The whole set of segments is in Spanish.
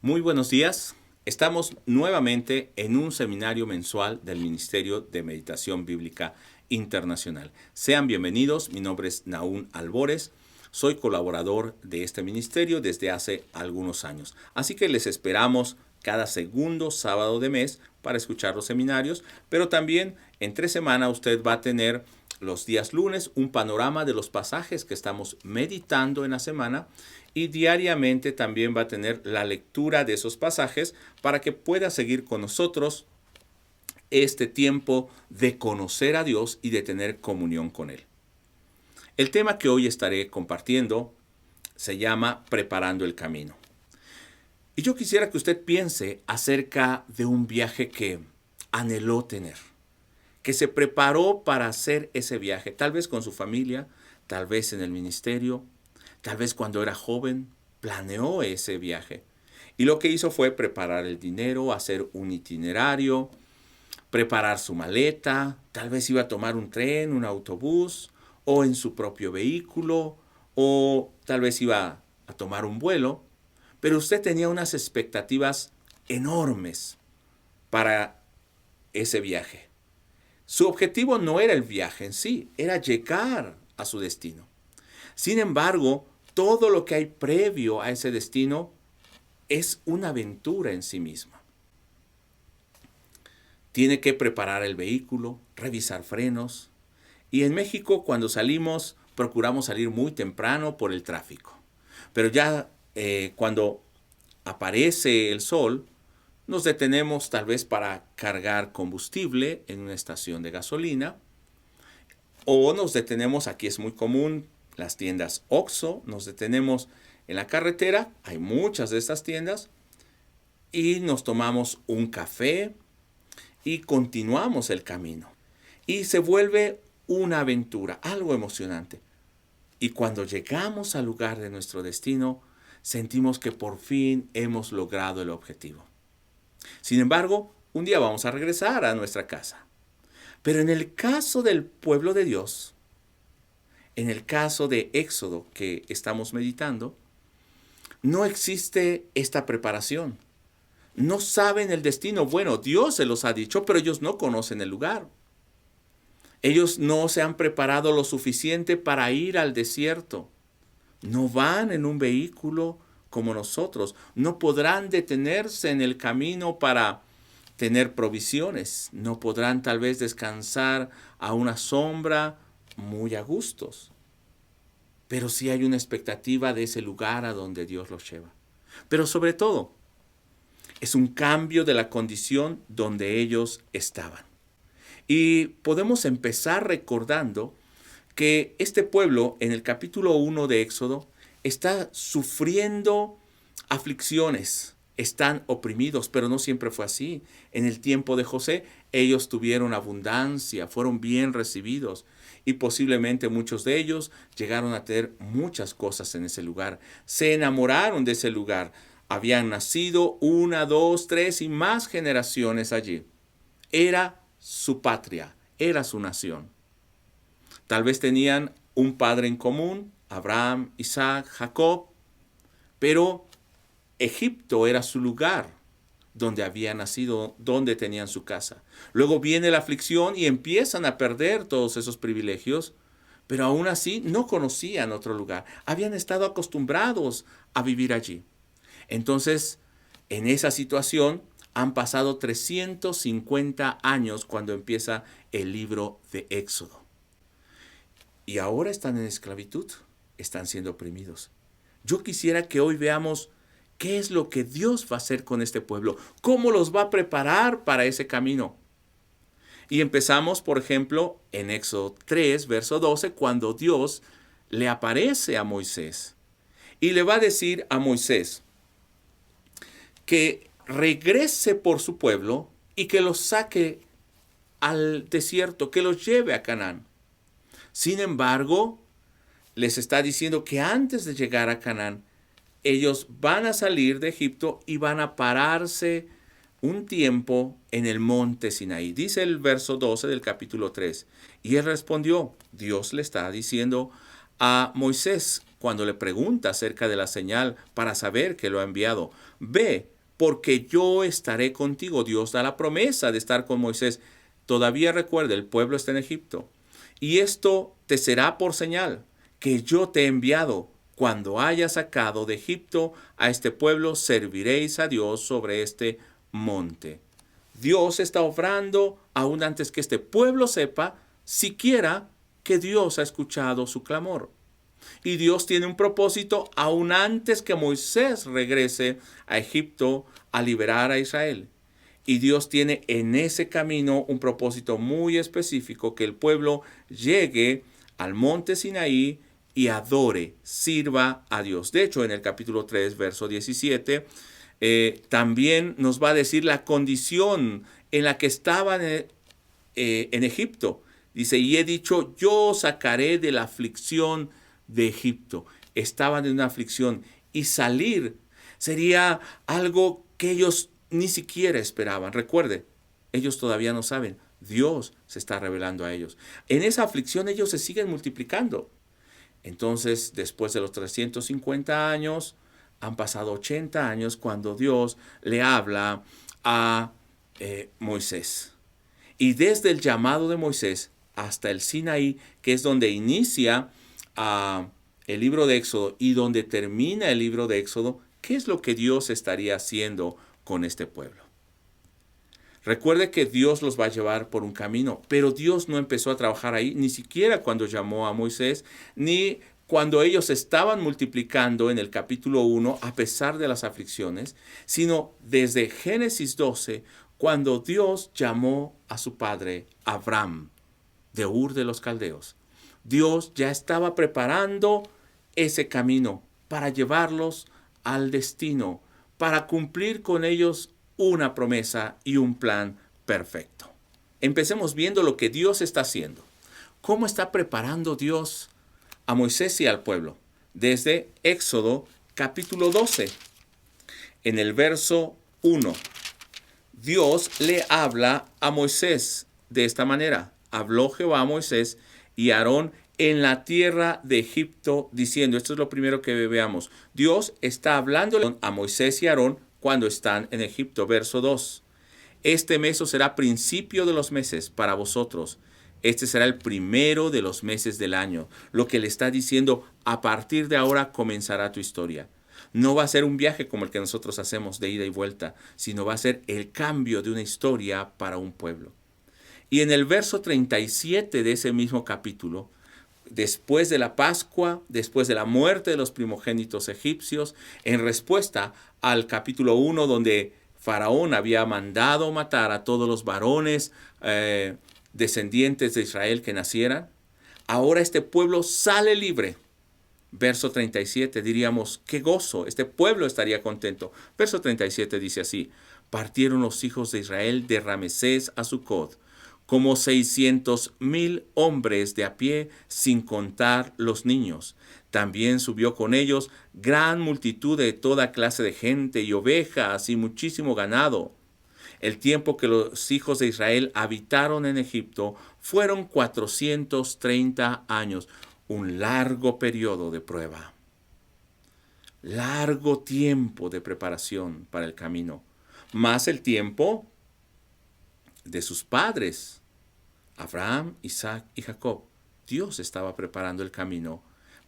Muy buenos días. Estamos nuevamente en un seminario mensual del Ministerio de Meditación Bíblica Internacional. Sean bienvenidos. Mi nombre es Nahum Albores. Soy colaborador de este ministerio desde hace algunos años. Así que les esperamos cada segundo sábado de mes para escuchar los seminarios, pero también entre semana usted va a tener los días lunes un panorama de los pasajes que estamos meditando en la semana y diariamente también va a tener la lectura de esos pasajes para que pueda seguir con nosotros este tiempo de conocer a Dios y de tener comunión con Él. El tema que hoy estaré compartiendo se llama Preparando el Camino. Y yo quisiera que usted piense acerca de un viaje que anheló tener, que se preparó para hacer ese viaje, tal vez con su familia, tal vez en el ministerio, tal vez cuando era joven, planeó ese viaje. Y lo que hizo fue preparar el dinero, hacer un itinerario, preparar su maleta, tal vez iba a tomar un tren, un autobús, o en su propio vehículo, o tal vez iba a tomar un vuelo, pero usted tenía unas expectativas enormes para ese viaje. Su objetivo no era el viaje en sí, era llegar a su destino. Sin embargo, todo lo que hay previo a ese destino es una aventura en sí misma. Tiene que preparar el vehículo, revisar frenos. Y en México, cuando salimos, procuramos salir muy temprano por el tráfico. Pero ya cuando aparece el sol, nos detenemos tal vez para cargar combustible en una estación de gasolina. O nos detenemos, aquí es muy común, las tiendas Oxxo, nos detenemos en la carretera, hay muchas de estas tiendas, y nos tomamos un café y continuamos el camino. Y se vuelve una aventura, algo emocionante. Y cuando llegamos al lugar de nuestro destino, sentimos que por fin hemos logrado el objetivo. Sin embargo, un día vamos a regresar a nuestra casa. Pero en el caso del pueblo de Dios, en el caso de Éxodo que estamos meditando, no existe esta preparación. No saben el destino. Bueno, Dios se los ha dicho, pero ellos no conocen el lugar. Ellos no se han preparado lo suficiente para ir al desierto. No van en un vehículo como nosotros. No podrán detenerse en el camino para tener provisiones. No podrán tal vez descansar a una sombra muy a gustos. Pero sí hay una expectativa de ese lugar a donde Dios los lleva. Pero sobre todo, es un cambio de la condición donde ellos estaban. Y podemos empezar recordando que este pueblo en el capítulo 1 de Éxodo está sufriendo aflicciones, están oprimidos, pero no siempre fue así. En el tiempo de José, ellos tuvieron abundancia, fueron bien recibidos y posiblemente muchos de ellos llegaron a tener muchas cosas en ese lugar. Se enamoraron de ese lugar. Habían nacido 1, 2, 3 y más generaciones allí. Era su patria, era su nación. Tal vez tenían un padre en común, Abraham, Isaac, Jacob, pero Egipto era su lugar donde había nacido, donde tenían su casa. Luego viene la aflicción y empiezan a perder todos esos privilegios, pero aún así no conocían otro lugar. Habían estado acostumbrados a vivir allí. Entonces, en esa situación, han pasado 350 años cuando empieza el libro de Éxodo. Y ahora están en esclavitud, están siendo oprimidos. Yo quisiera que hoy veamos qué es lo que Dios va a hacer con este pueblo, cómo los va a preparar para ese camino. Y empezamos, por ejemplo, en Éxodo 3, verso 12, cuando Dios le aparece a Moisés y le va a decir a Moisés que regrese por su pueblo y que los saque al desierto, que los lleve a Canaán. Sin embargo, les está diciendo que antes de llegar a Canaán, ellos van a salir de Egipto y van a pararse un tiempo en el monte Sinaí. Dice el verso 12 del capítulo 3. Y él respondió, Dios le está diciendo a Moisés cuando le pregunta acerca de la señal para saber que lo ha enviado. Ve, porque yo estaré contigo. Dios da la promesa de estar con Moisés. Todavía recuerda, el pueblo está en Egipto. Y esto te será por señal, que yo te he enviado. Cuando haya sacado de Egipto a este pueblo, serviréis a Dios sobre este monte. Dios está obrando aún antes que este pueblo sepa siquiera que Dios ha escuchado su clamor. Y Dios tiene un propósito aún antes que Moisés regrese a Egipto a liberar a Israel. Y Dios tiene en ese camino un propósito muy específico, que el pueblo llegue al monte Sinaí y adore, sirva a Dios. De hecho, en el capítulo 3, verso 17, también nos va a decir la condición en la que estaban en Egipto. Dice, y he dicho, yo sacaré de la aflicción de Egipto. Estaban en una aflicción y salir sería algo que ellos ni siquiera esperaban. Recuerde, ellos todavía no saben. Dios se está revelando a ellos. En esa aflicción ellos se siguen multiplicando. Entonces, después de los 350 años, han pasado 80 años cuando Dios le habla a Moisés. Y desde el llamado de Moisés hasta el Sinaí, que es donde inicia el libro de Éxodo y donde termina el libro de Éxodo, ¿qué es lo que Dios estaría haciendo con este pueblo? Recuerde que Dios los va a llevar por un camino, pero Dios no empezó a trabajar ahí, ni siquiera cuando llamó a Moisés, ni cuando ellos estaban multiplicando en el capítulo 1, a pesar de las aflicciones, sino desde Génesis 12, cuando Dios llamó a su padre Abraham, de Ur de los Caldeos. Dios ya estaba preparando ese camino para llevarlos al destino, para cumplir con ellos una promesa y un plan perfecto. Empecemos viendo lo que Dios está haciendo. ¿Cómo está preparando Dios a Moisés y al pueblo? Desde Éxodo capítulo 12, en el verso 1. Dios le habla a Moisés de esta manera. Habló Jehová a Moisés y a Aarón en la tierra de Egipto, diciendo, esto es lo primero que veamos, Dios está hablando a Moisés y a Aarón cuando están en Egipto. Verso 2. Este mes os será principio de los meses para vosotros. Este será el primero de los meses del año. Lo que le está diciendo, a partir de ahora comenzará tu historia. No va a ser un viaje como el que nosotros hacemos de ida y vuelta, sino va a ser el cambio de una historia para un pueblo. Y en el verso 37 de ese mismo capítulo, después de la Pascua, después de la muerte de los primogénitos egipcios, en respuesta al capítulo 1, donde Faraón había mandado matar a todos los varones descendientes de Israel que nacieran, ahora este pueblo sale libre. Verso 37, diríamos, qué gozo, este pueblo estaría contento. Verso 37 dice así, partieron los hijos de Israel de Ramesés a Sucot, como 600,000 hombres de a pie, sin contar los niños. También subió con ellos gran multitud de toda clase de gente y ovejas y muchísimo ganado. El tiempo que los hijos de Israel habitaron en Egipto fueron 430 años, un largo periodo de prueba, largo tiempo de preparación para el camino, más el tiempo de sus padres, Abraham, Isaac y Jacob. Dios estaba preparando el camino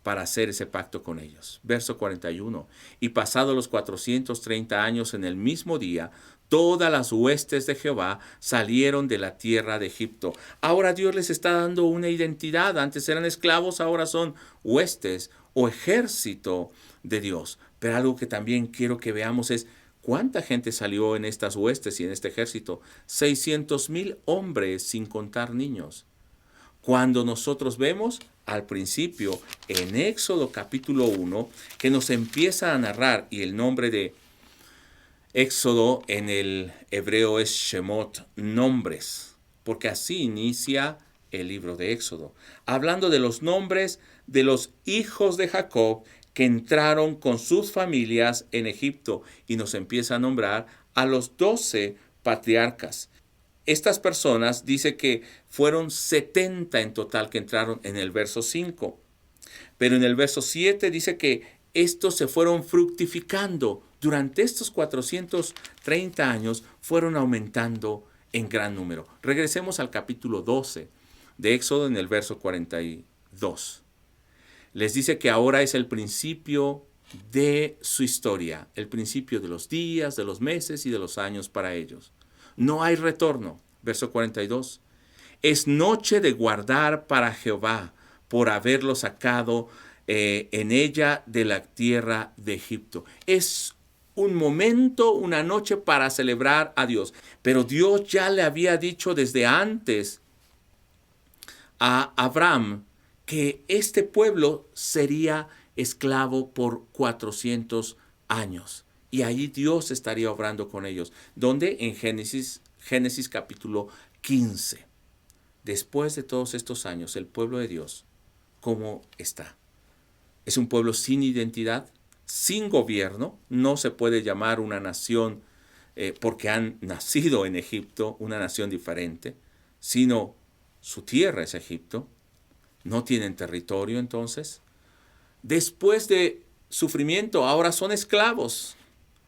para hacer ese pacto con ellos. Verso 41. Y pasados los 430 años, en el mismo día, todas las huestes de Jehová salieron de la tierra de Egipto. Ahora Dios les está dando una identidad. Antes eran esclavos, ahora son huestes o ejército de Dios. Pero algo que también quiero que veamos es ¿cuánta gente salió en estas huestes y en este ejército? 600,000 hombres, sin contar niños. Cuando nosotros vemos al principio en Éxodo capítulo 1, que nos empieza a narrar, y el nombre de Éxodo en el hebreo es Shemot, nombres, porque así inicia el libro de Éxodo, hablando de los nombres de los hijos de Jacob que entraron con sus familias en Egipto, y nos empieza a nombrar a los 12 patriarcas. Estas personas dice que fueron 70 en total que entraron en el verso 5. Pero en el verso 7 dice que estos se fueron fructificando Durante estos 430 años fueron aumentando en gran número. Regresemos al capítulo 12 de Éxodo en el verso 42. Les dice que ahora es el principio de su historia, el principio de los días, de los meses y de los años para ellos. No hay retorno. Verso 42. Es noche de guardar para Jehová por haberlo sacado en ella de la tierra de Egipto. Es un momento, una noche para celebrar a Dios. Pero Dios ya le había dicho desde antes a Abraham que este pueblo sería esclavo por 400 años. Y allí Dios estaría obrando con ellos. ¿Dónde? En Génesis capítulo 15. Después de todos estos años, el pueblo de Dios, ¿cómo está? Es un pueblo sin identidad, sin gobierno. No se puede llamar una nación porque han nacido en Egipto, una nación diferente, sino su tierra es Egipto. No tienen territorio entonces. Después de sufrimiento, ahora son esclavos.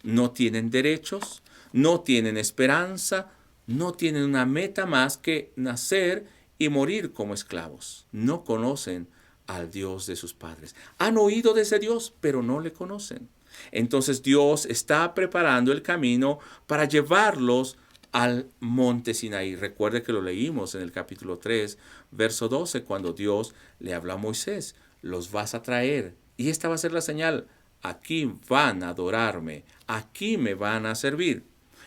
No tienen derechos, no tienen esperanza, no tienen una meta más que nacer y morir como esclavos. No conocen al Dios de sus padres. Han oído de ese Dios, pero no le conocen. Entonces Dios está preparando el camino para llevarlos al monte Sinaí. Recuerde que lo leímos en el capítulo 3, verso 12, cuando Dios le habla a Moisés. Los vas a traer y esta va a ser la señal. Aquí van a adorarme, aquí me van a servir.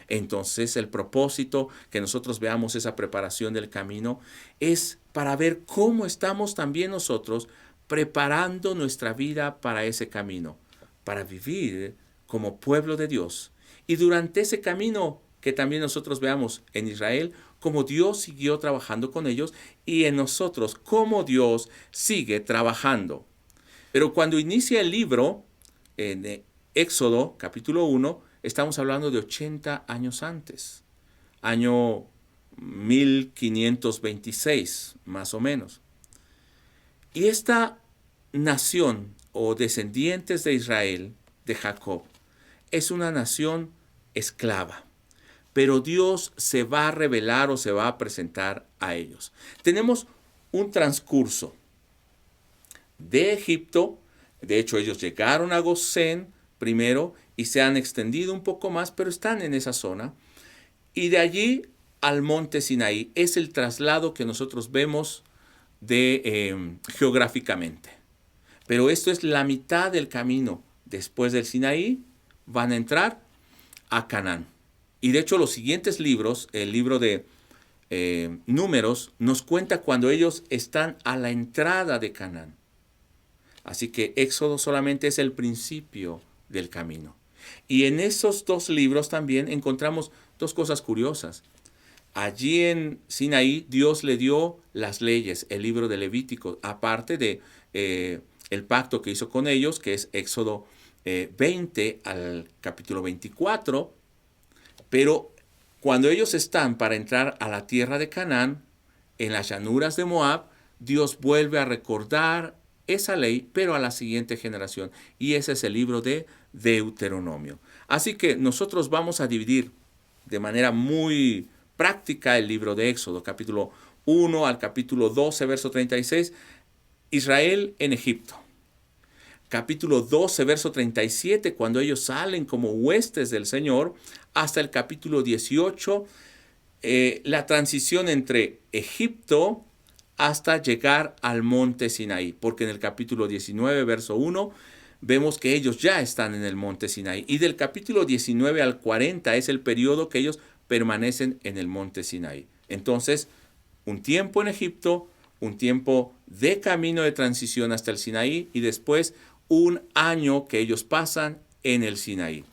Entonces el propósito que nosotros veamos esa preparación del camino es para ver cómo estamos también nosotros preparando nuestra vida para ese camino, para vivir como pueblo de Dios. Y durante ese camino que también nosotros veamos en Israel, cómo Dios siguió trabajando con ellos y en nosotros, cómo Dios sigue trabajando. Pero cuando inicia el libro, en Éxodo capítulo 1, estamos hablando de 80 años antes, año 1526 más o menos. Y esta nación o descendientes de Israel, de Jacob, es una nación esclava. Pero Dios se va a revelar o se va a presentar a ellos. Tenemos un transcurso de Egipto. De hecho, ellos llegaron a Gosén primero y se han extendido un poco más, pero están en esa zona. Y de allí al monte Sinaí es el traslado que nosotros vemos geográficamente. Pero esto es la mitad del camino. Después del Sinaí van a entrar a Canaán. Y de hecho los siguientes libros, el libro de Números, nos cuenta cuando ellos están a la entrada de Canaán. Así que Éxodo solamente es el principio del camino. Y en esos dos libros también encontramos dos cosas curiosas. Allí en Sinaí Dios le dio las leyes, el libro de Levítico, aparte de el pacto que hizo con ellos, que es Éxodo 20 al capítulo 24. Pero cuando ellos están para entrar a la tierra de Canaán, en las llanuras de Moab, Dios vuelve a recordar esa ley, pero a la siguiente generación. Y ese es el libro de Deuteronomio. Así que nosotros vamos a dividir de manera muy práctica el libro de Éxodo, capítulo 1 al capítulo 12, verso 36, Israel en Egipto. Capítulo 12, verso 37, cuando ellos salen como huestes del Señor, hasta el capítulo 18, la transición entre Egipto hasta llegar al monte Sinaí, porque en el capítulo 19, verso 1, vemos que ellos ya están en el monte Sinaí, y del capítulo 19 al 40 es el periodo que ellos permanecen en el monte Sinaí. Entonces, un tiempo en Egipto, un tiempo de camino de transición hasta el Sinaí, y después un año que ellos pasan en el Sinaí.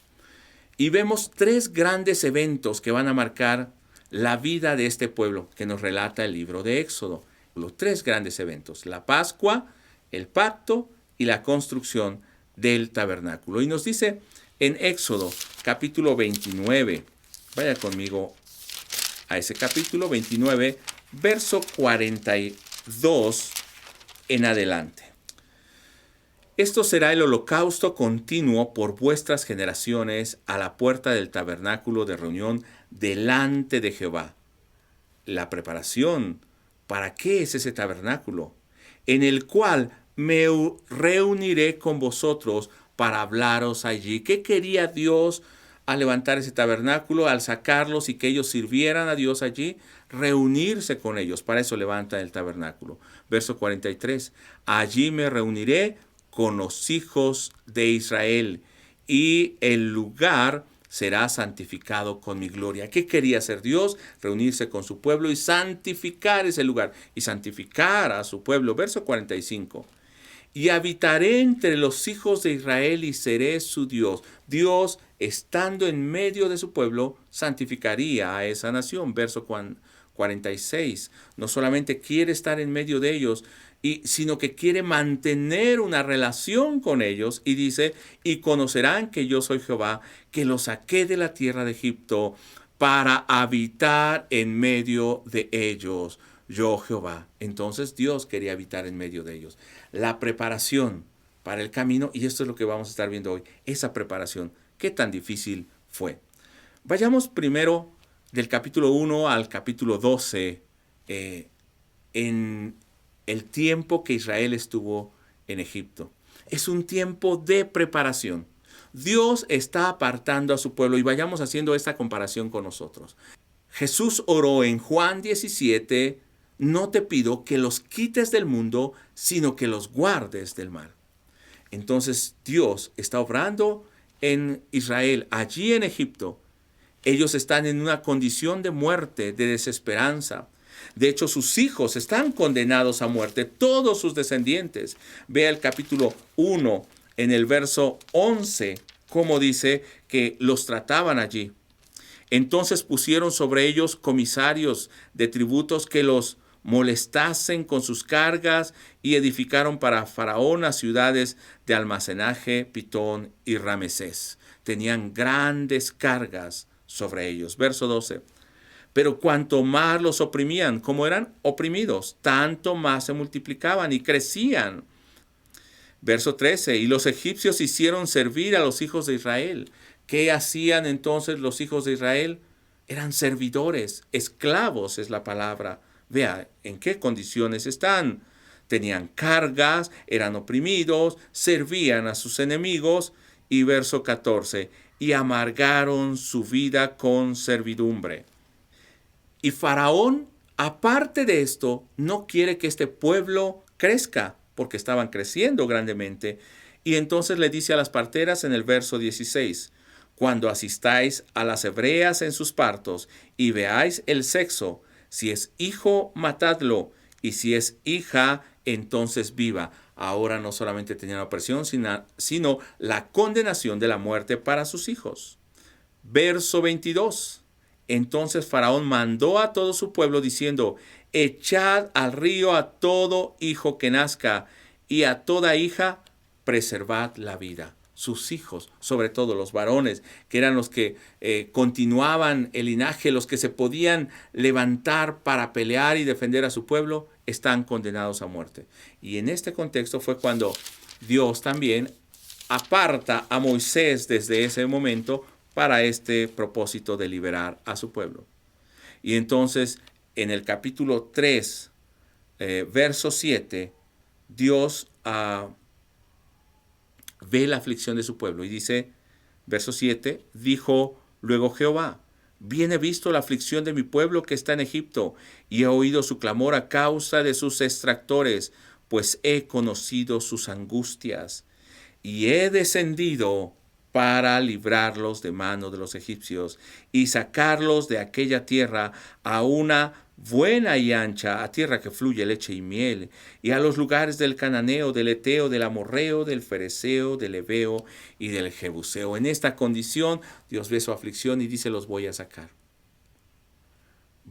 Y vemos tres grandes eventos que van a marcar la vida de este pueblo que nos relata el libro de Éxodo. Los tres grandes eventos: la Pascua, el pacto y la construcción del tabernáculo. Y nos dice en Éxodo capítulo 29, vaya conmigo a ese capítulo 29, verso 42 en adelante. Esto será el holocausto continuo por vuestras generaciones a la puerta del tabernáculo de reunión delante de Jehová. La preparación. ¿Para qué es ese tabernáculo? En el cual me reuniré con vosotros para hablaros allí. ¿Qué quería Dios al levantar ese tabernáculo, al sacarlos y que ellos sirvieran a Dios allí? Reunirse con ellos. Para eso levanta el tabernáculo. Verso 43. Allí me reuniré con los hijos de Israel, y el lugar será santificado con mi gloria. ¿Qué quería hacer Dios? Reunirse con su pueblo y santificar ese lugar, y santificar a su pueblo. Verso 45. Y habitaré entre los hijos de Israel y seré su Dios. Dios, estando en medio de su pueblo, santificaría a esa nación. Verso 46. No solamente quiere estar en medio de ellos, sino que quiere mantener una relación con ellos. Y dice, y conocerán que yo soy Jehová, que los saqué de la tierra de Egipto para habitar en medio de ellos. Yo Jehová. Entonces Dios quería habitar en medio de ellos. La preparación para el camino, y esto es lo que vamos a estar viendo hoy, esa preparación, ¿qué tan difícil fue? Vayamos primero del capítulo 1 al capítulo 12, en el tiempo que Israel estuvo en Egipto. Es un tiempo de preparación. Dios está apartando a su pueblo, y vayamos haciendo esta comparación con nosotros. Jesús oró en Juan 17, no te pido que los quites del mundo, sino que los guardes del mal. Entonces Dios está obrando en Israel, allí en Egipto. Ellos están en una condición de muerte, de desesperanza. De hecho, sus hijos están condenados a muerte, todos sus descendientes. Vea el capítulo 1, en el verso 11, cómo dice que los trataban allí. Entonces pusieron sobre ellos comisarios de tributos que los molestasen con sus cargas, y edificaron para Faraón las ciudades de almacenaje, Pitón y Ramesés. Tenían grandes cargas sobre ellos. Verso 12. Pero cuanto más los oprimían, como eran oprimidos, tanto más se multiplicaban y crecían. Verso 13. Y los egipcios hicieron servir a los hijos de Israel. ¿Qué hacían entonces los hijos de Israel? Eran servidores, esclavos es la palabra. Vea en qué condiciones están. Tenían cargas, eran oprimidos, servían a sus enemigos. Y verso 14. Y amargaron su vida con servidumbre. Y Faraón, aparte de esto, no quiere que este pueblo crezca, porque estaban creciendo grandemente. Y entonces le dice a las parteras en el verso 16, cuando asistáis a las hebreas en sus partos y veáis el sexo, si es hijo, matadlo, y si es hija, entonces viva. Ahora no solamente tenían la opresión, sino la condenación de la muerte para sus hijos. Verso 22. Entonces Faraón mandó a todo su pueblo diciendo, echad al río a todo hijo que nazca, y a toda hija preservad la vida. Sus hijos, sobre todo los varones, que eran los que continuaban el linaje, los que se podían levantar para pelear y defender a su pueblo, están condenados a muerte. Y en este contexto fue cuando Dios también aparta a Moisés desde ese momento para este propósito de liberar a su pueblo. Y entonces, en el capítulo 3, verso 7, Dios ve la aflicción de su pueblo y dice, verso 7, dijo luego Jehová, bien he visto la aflicción de mi pueblo que está en Egipto, y he oído su clamor a causa de sus extractores, pues he conocido sus angustias, y he descendido para librarlos de mano de los egipcios y sacarlos de aquella tierra a una buena y ancha, a tierra que fluye leche y miel, y a los lugares del cananeo, del eteo, del amorreo, del fereceo, del heveo y del jebuseo. En esta condición Dios ve su aflicción y dice, los voy a sacar.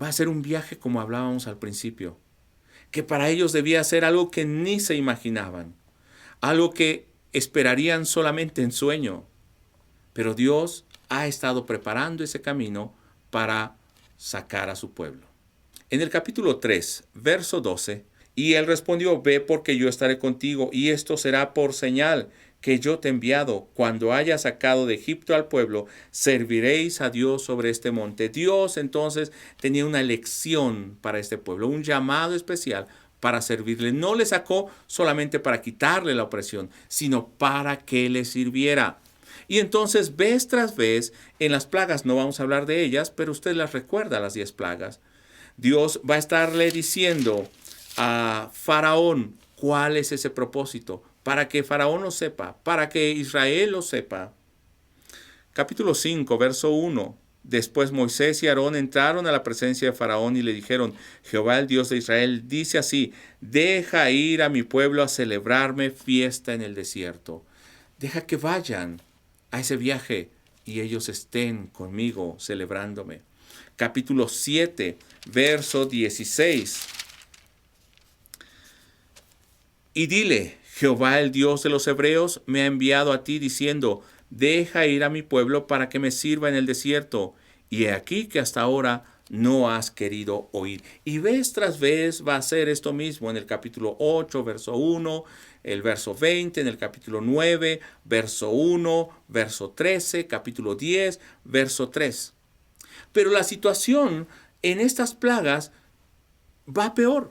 Va a ser un viaje como hablábamos al principio, que para ellos debía ser algo que ni se imaginaban, algo que esperarían solamente en sueño. Pero Dios ha estado preparando ese camino para sacar a su pueblo. En el capítulo 3, verso 12, Y él respondió, ve porque yo estaré contigo, y esto será por señal que yo te he enviado. Cuando haya sacado de Egipto al pueblo, serviréis a Dios sobre este monte. Dios entonces tenía una elección para este pueblo, un llamado especial para servirle. No le sacó solamente para quitarle la opresión, sino para que le sirviera. Y entonces, vez tras vez, en las plagas, no vamos a hablar de ellas, pero usted las recuerda, las 10 plagas. Dios va a estarle diciendo a Faraón cuál es ese propósito, para que Faraón lo sepa, para que Israel lo sepa. Capítulo 5, verso 1. Después Moisés y Aarón entraron a la presencia de Faraón y le dijeron, Jehová el Dios de Israel dice así, deja ir a mi pueblo a celebrarme fiesta en el desierto. Deja que vayan a ese viaje y ellos estén conmigo celebrándome. Capítulo 7, verso 16. Y dile, Jehová el Dios de los hebreos me ha enviado a ti diciendo, deja ir a mi pueblo para que me sirva en el desierto. Y he aquí que hasta ahora no has querido oír. Y vez tras vez va a ser esto mismo en el capítulo 8, verso 1, el verso 20, en el capítulo 9, verso 1, verso 13, capítulo 10, verso 3. Pero la situación en estas plagas va peor.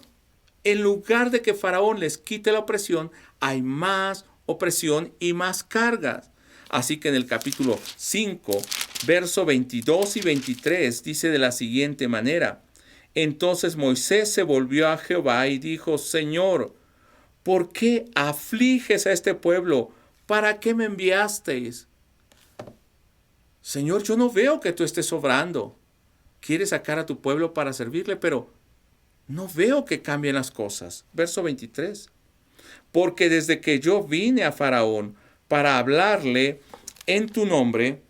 En lugar de que Faraón les quite la opresión, hay más opresión y más cargas. Así que en el capítulo 5, verso 22 y 23 dice de la siguiente manera, entonces Moisés se volvió a Jehová y dijo, Señor, ¿por qué afliges a este pueblo? ¿Para qué me enviasteis? Señor, yo no veo que tú estés obrando. Quieres sacar a tu pueblo para servirle, pero no veo que cambien las cosas. Verso 23. Porque desde que yo vine a Faraón para hablarle en tu nombre,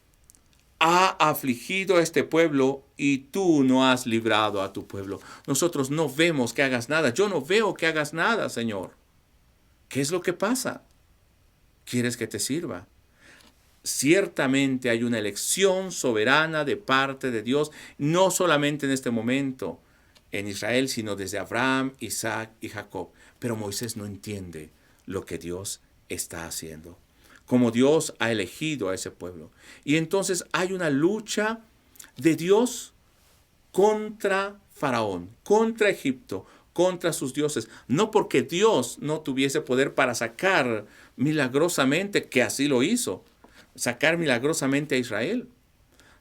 ha afligido a este pueblo y tú no has librado a tu pueblo. Nosotros no vemos que hagas nada. Yo no veo que hagas nada, Señor. ¿Qué es lo que pasa? ¿Quieres que te sirva? Ciertamente hay una elección soberana de parte de Dios, no solamente en este momento en Israel, sino desde Abraham, Isaac y Jacob. Pero Moisés no entiende lo que Dios está haciendo, como Dios ha elegido a ese pueblo. Y entonces hay una lucha de Dios contra Faraón, contra Egipto, contra sus dioses. No porque Dios no tuviese poder para sacar milagrosamente, que así lo hizo, sacar milagrosamente a Israel,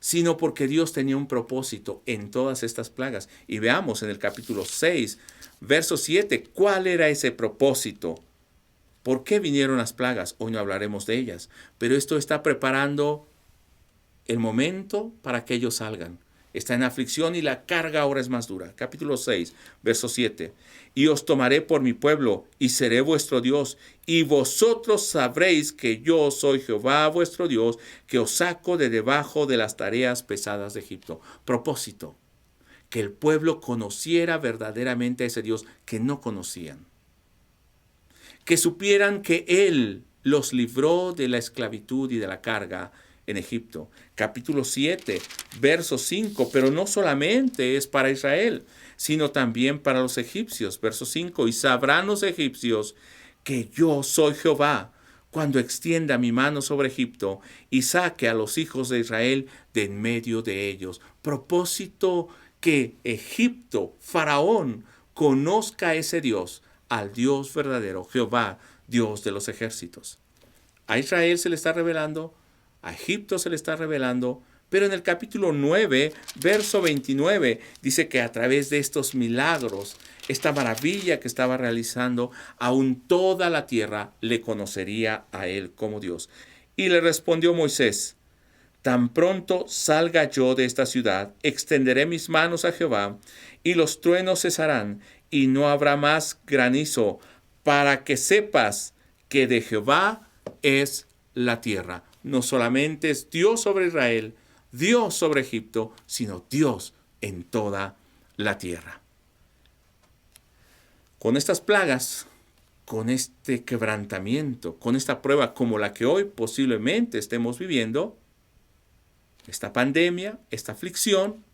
sino porque Dios tenía un propósito en todas estas plagas. Y veamos en el capítulo 6, verso 7, ¿cuál era ese propósito? ¿Por qué vinieron las plagas? Hoy no hablaremos de ellas, pero esto está preparando el momento para que ellos salgan. Está en aflicción y la carga ahora es más dura. Capítulo 6, verso 7. Y os tomaré por mi pueblo y seré vuestro Dios. Y vosotros sabréis que yo soy Jehová vuestro Dios, que os saco de debajo de las tareas pesadas de Egipto. Propósito, que el pueblo conociera verdaderamente a ese Dios que no conocían. Que supieran que Él los libró de la esclavitud y de la carga en Egipto. Capítulo 7, verso 5, pero no solamente es para Israel, sino también para los egipcios. Verso 5, y sabrán los egipcios que yo soy Jehová, cuando extienda mi mano sobre Egipto y saque a los hijos de Israel de en medio de ellos. Propósito que Egipto, Faraón, conozca a ese Dios, al Dios verdadero, Jehová, Dios de los ejércitos. A Israel se le está revelando, a Egipto se le está revelando, pero en el capítulo 9, verso 29, dice que a través de estos milagros, esta maravilla que estaba realizando, aún toda la tierra le conocería a él como Dios. Y le respondió Moisés, tan pronto salga yo de esta ciudad, extenderé mis manos a Jehová, y los truenos cesarán, y no habrá más granizo, para que sepas que de Jehová es la tierra. No solamente es Dios sobre Israel, Dios sobre Egipto, sino Dios en toda la tierra. Con estas plagas, con este quebrantamiento, con esta prueba como la que hoy posiblemente estemos viviendo, esta pandemia, esta aflicción,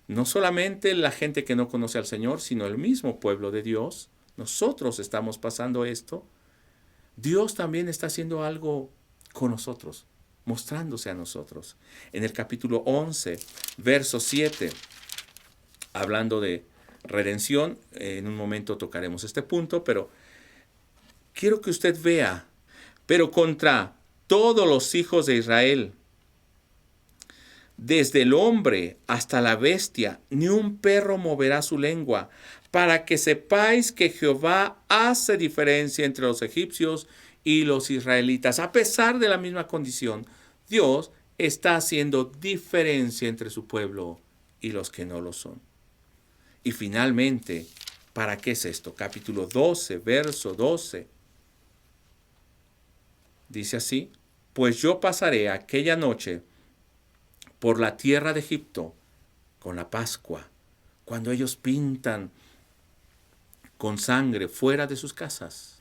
No solamente la gente que no conoce al Señor, sino el mismo pueblo de Dios. Nosotros estamos pasando esto. Dios también está haciendo algo con nosotros, mostrándose a nosotros. En el capítulo 11, verso 7, hablando de redención, en un momento tocaremos este punto, pero quiero que usted vea, pero contra todos los hijos de Israel, desde el hombre hasta la bestia, ni un perro moverá su lengua, para que sepáis que Jehová hace diferencia entre los egipcios y los israelitas. A pesar de la misma condición, Dios está haciendo diferencia entre su pueblo y los que no lo son. Y finalmente, ¿para qué es esto? Capítulo 12, verso 12. Dice así: pues yo pasaré aquella noche por la tierra de Egipto con la Pascua, cuando ellos pintan con sangre fuera de sus casas.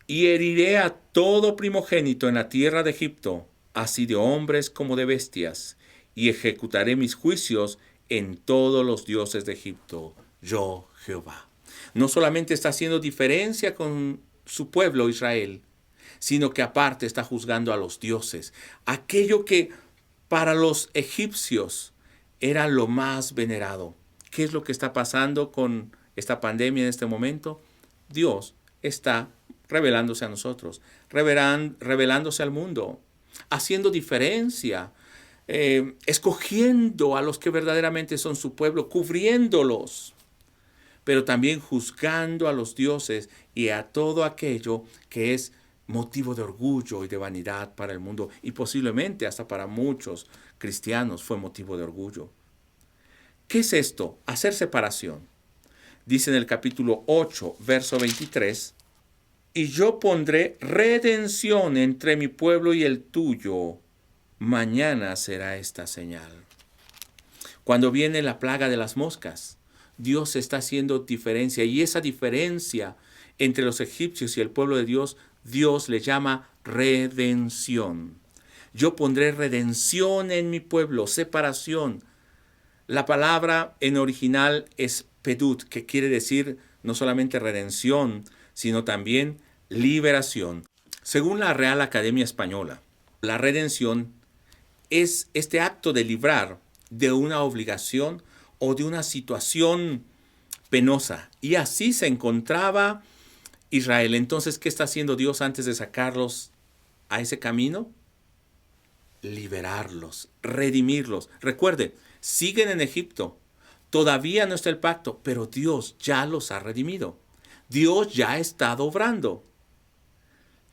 Y heriré a todo primogénito en la tierra de Egipto, así de hombres como de bestias, y ejecutaré mis juicios en todos los dioses de Egipto, yo Jehová. No solamente está haciendo diferencia con su pueblo Israel, sino que aparte está juzgando a los dioses, aquello que para los egipcios era lo más venerado. ¿Qué es lo que está pasando con esta pandemia en este momento? Dios está revelándose a nosotros, revelándose al mundo, haciendo diferencia, escogiendo a los que verdaderamente son su pueblo, cubriéndolos, pero también juzgando a los dioses y a todo aquello que es motivo de orgullo y de vanidad para el mundo, y posiblemente hasta para muchos cristianos fue motivo de orgullo. ¿Qué es esto? Hacer separación. Dice en el capítulo 8, verso 23, y yo pondré redención entre mi pueblo y el tuyo. Mañana será esta señal. Cuando viene la plaga de las moscas, Dios está haciendo diferencia, y esa diferencia entre los egipcios y el pueblo de Dios, Dios le llama redención. Yo pondré redención en mi pueblo, separación. La palabra en original es pedut, que quiere decir no solamente redención, sino también liberación. Según la Real Academia Española, la redención es este acto de librar de una obligación o de una situación penosa. Y así se encontraba Israel. Entonces, ¿qué está haciendo Dios antes de sacarlos a ese camino? Liberarlos, redimirlos. Recuerde, siguen en Egipto. Todavía no está el pacto, pero Dios ya los ha redimido. Dios ya ha estado obrando.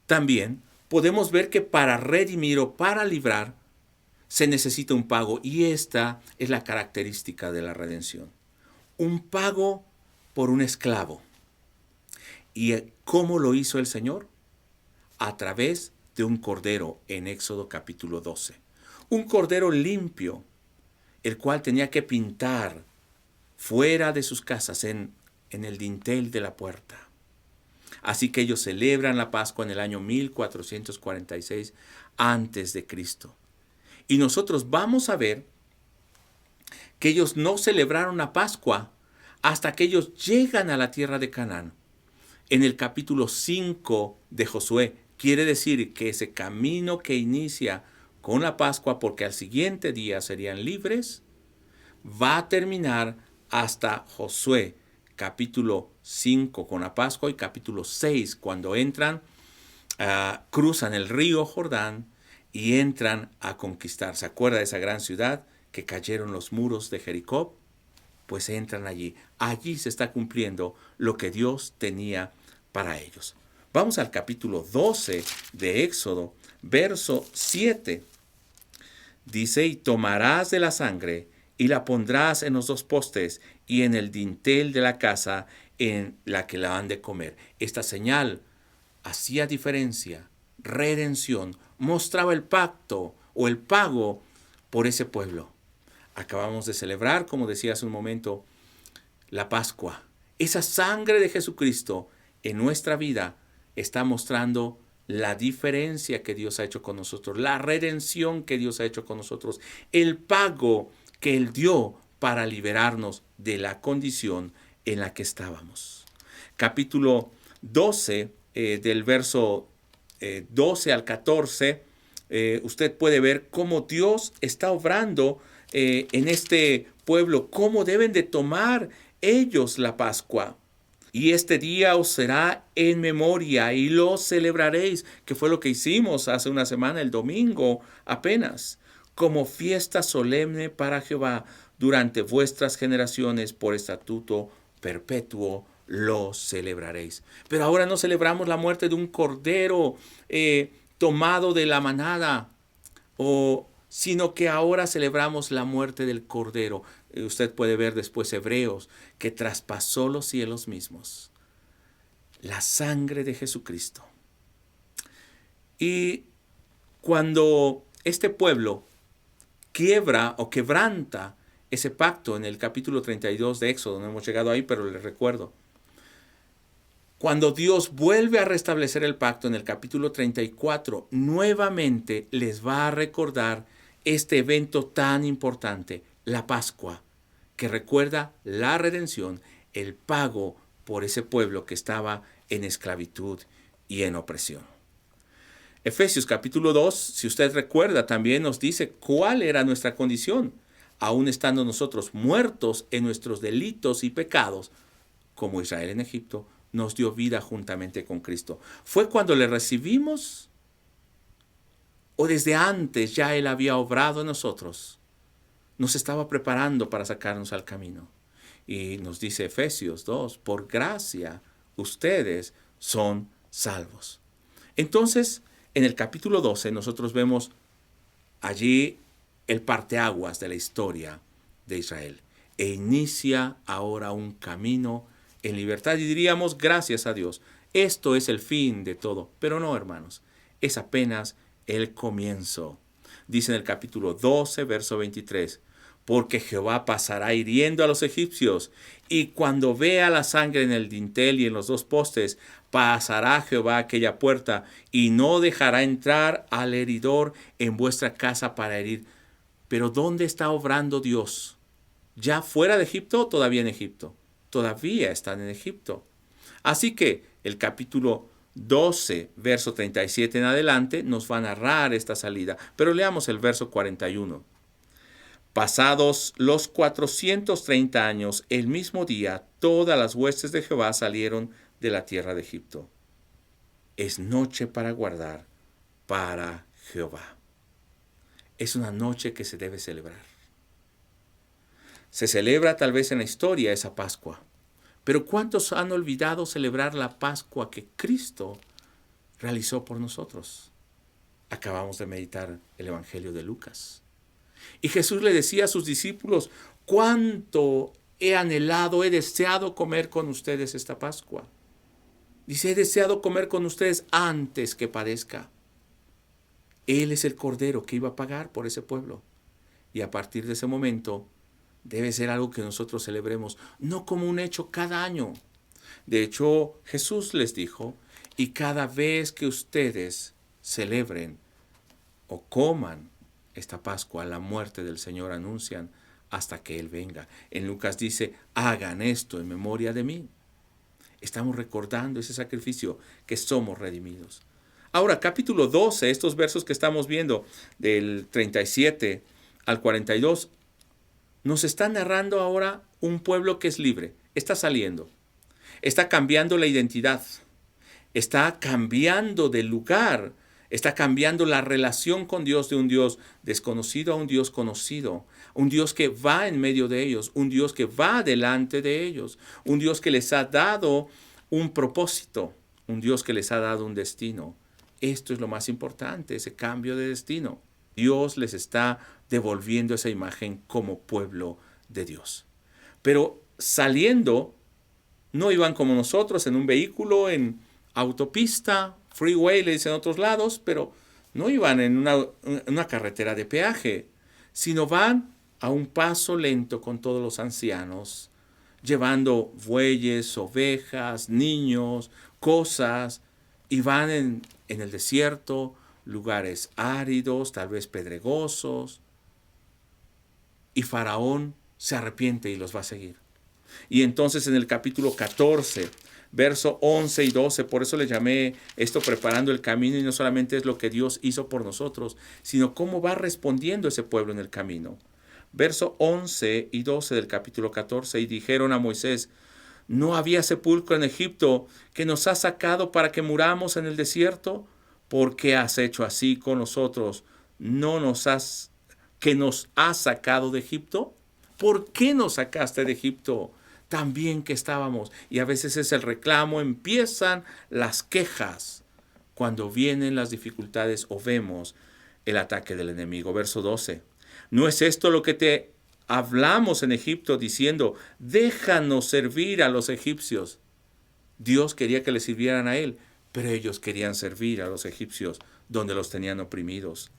También podemos ver que para redimir o para librar se necesita un pago, y esta es la característica de la redención. Un pago por un esclavo. ¿Y cómo lo hizo el Señor? A través de un cordero en Éxodo capítulo 12. Un cordero limpio, el cual tenía que pintar fuera de sus casas en el dintel de la puerta. Así que ellos celebran la Pascua en el año 1446 antes de Cristo. Y nosotros vamos a ver que ellos no celebraron la Pascua hasta que ellos llegan a la tierra de Canaán. En el capítulo 5 de Josué, quiere decir que ese camino que inicia con la Pascua, porque al siguiente día serían libres, va a terminar hasta Josué, capítulo 5 con la Pascua, y capítulo 6 cuando entran, cruzan el río Jordán y entran a conquistar. ¿Se acuerda de esa gran ciudad que cayeron los muros de Jericó? Pues entran allí. Allí se está cumpliendo lo que Dios tenía para ellos. Vamos al capítulo 12 de Éxodo, verso 7. Dice: y tomarás de la sangre y la pondrás en los dos postes y en el dintel de la casa en la que la han de comer. Esta señal hacía diferencia, redención, mostraba el pacto o el pago por ese pueblo. Acabamos de celebrar, como decía hace un momento, la Pascua. Esa sangre de Jesucristo en nuestra vida está mostrando la diferencia que Dios ha hecho con nosotros, la redención que Dios ha hecho con nosotros, el pago que Él dio para liberarnos de la condición en la que estábamos. Capítulo 12, del verso 12 al 14, usted puede ver cómo Dios está obrando en este pueblo, cómo deben de tomar ellos la Pascua. Y este día os será en memoria y lo celebraréis, que fue lo que hicimos hace una semana, el domingo apenas, como fiesta solemne para Jehová durante vuestras generaciones, por estatuto perpetuo lo celebraréis. Pero ahora no celebramos la muerte de un cordero tomado de la manada, sino que ahora celebramos la muerte del cordero. Usted puede ver después Hebreos, que traspasó los cielos mismos. La sangre de Jesucristo. Y cuando este pueblo quiebra o quebranta ese pacto en el capítulo 32 de Éxodo, no hemos llegado ahí, pero les recuerdo. Cuando Dios vuelve a restablecer el pacto en el capítulo 34, nuevamente les va a recordar este evento tan importante, la Pascua, que recuerda la redención, el pago por ese pueblo que estaba en esclavitud y en opresión. Efesios capítulo 2, si usted recuerda, también nos dice cuál era nuestra condición, aún estando nosotros muertos en nuestros delitos y pecados, como Israel en Egipto, nos dio vida juntamente con Cristo. ¿Fue cuando le recibimos? ¿O desde antes ya Él había obrado en nosotros? Nos estaba preparando para sacarnos al camino. Y nos dice Efesios 2, por gracia ustedes son salvos. Entonces, en el capítulo 12 nosotros vemos allí el parteaguas de la historia de Israel. E inicia ahora un camino en libertad y diríamos, gracias a Dios, esto es el fin de todo. Pero no, hermanos, es apenas el comienzo. Dice en el capítulo 12, verso 23, porque Jehová pasará hiriendo a los egipcios, y cuando vea la sangre en el dintel y en los dos postes, pasará Jehová aquella puerta, y no dejará entrar al heridor en vuestra casa para herir. Pero ¿dónde está obrando Dios? ¿Ya fuera de Egipto o todavía en Egipto? Todavía están en Egipto. Así que el capítulo 12, verso 37 en adelante, nos va a narrar esta salida. Pero leamos el verso 41. Pasados los 430 años, el mismo día, todas las huestes de Jehová salieron de la tierra de Egipto. Es noche para guardar para Jehová. Es una noche que se debe celebrar. Se celebra tal vez en la historia esa Pascua, pero ¿cuántos han olvidado celebrar la Pascua que Cristo realizó por nosotros? Acabamos de meditar el Evangelio de Lucas. Y Jesús le decía a sus discípulos, ¿cuánto he anhelado, he deseado comer con ustedes esta Pascua? Dice, he deseado comer con ustedes antes que padezca. Él es el Cordero que iba a pagar por ese pueblo. Y a partir de ese momento, debe ser algo que nosotros celebremos, no como un hecho cada año. De hecho, Jesús les dijo, y cada vez que ustedes celebren o coman esta Pascua, la muerte del Señor anuncian hasta que Él venga. En Lucas dice, hagan esto en memoria de mí. Estamos recordando ese sacrificio, que somos redimidos. Ahora, capítulo 12, estos versos que estamos viendo, del 37 al 42, nos está narrando ahora un pueblo que es libre, está saliendo, está cambiando la identidad, está cambiando de lugar, está cambiando la relación con Dios de un Dios desconocido a un Dios conocido, un Dios que va en medio de ellos, un Dios que va delante de ellos, un Dios que les ha dado un propósito, un Dios que les ha dado un destino. Esto es lo más importante, ese cambio de destino. Dios les está devolviendo esa imagen como pueblo de Dios. Pero saliendo, no iban como nosotros en un vehículo, en autopista, freeway, le dicen en otros lados, pero no iban en una carretera de peaje, sino van a un paso lento con todos los ancianos, llevando bueyes, ovejas, niños, cosas, y van en el desierto, lugares áridos, tal vez pedregosos. Y Faraón se arrepiente y los va a seguir. Y entonces en el capítulo 14, verso 11 y 12, por eso le llamé esto preparando el camino, y no solamente es lo que Dios hizo por nosotros, sino cómo va respondiendo ese pueblo en el camino. Verso 11 y 12 del capítulo 14, y dijeron a Moisés: ¿no había sepulcro en Egipto que nos has sacado para que muramos en el desierto? ¿Por qué has hecho así con nosotros? ¿Que nos has sacado de Egipto? ¿Por qué nos sacaste de Egipto? Tan bien que estábamos. Y a veces es el reclamo, empiezan las quejas cuando vienen las dificultades o vemos el ataque del enemigo. Verso 12. ¿No es esto lo que te hablamos en Egipto diciendo: déjanos servir a los egipcios? Dios quería que le sirvieran a él, pero ellos querían servir a los egipcios donde los tenían oprimidos.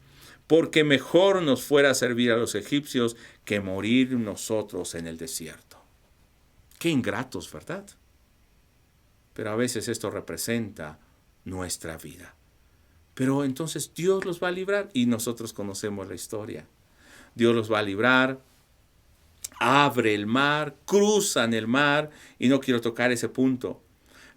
Porque mejor nos fuera servir a los egipcios que morir nosotros en el desierto. Qué ingratos, ¿verdad? Pero a veces esto representa nuestra vida. Pero entonces Dios los va a librar, y nosotros conocemos la historia. Dios los va a librar, abre el mar, cruzan el mar, y no quiero tocar ese punto.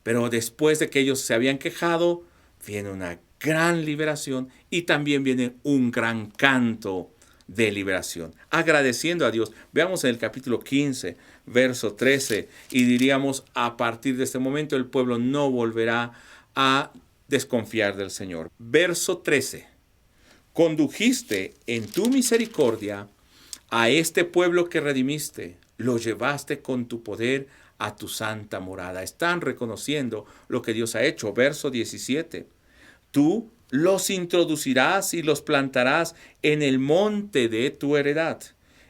Pero después de que ellos se habían quejado, viene una gran liberación y también viene un gran canto de liberación, agradeciendo a Dios. Veamos en el capítulo 15, verso 13, y diríamos: a partir de este momento el pueblo no volverá a desconfiar del Señor. Verso 13. Condujiste en tu misericordia a este pueblo que redimiste, lo llevaste con tu poder a tu santa morada. Están reconociendo lo que Dios ha hecho. Verso 17. Tú los introducirás y los plantarás en el monte de tu heredad,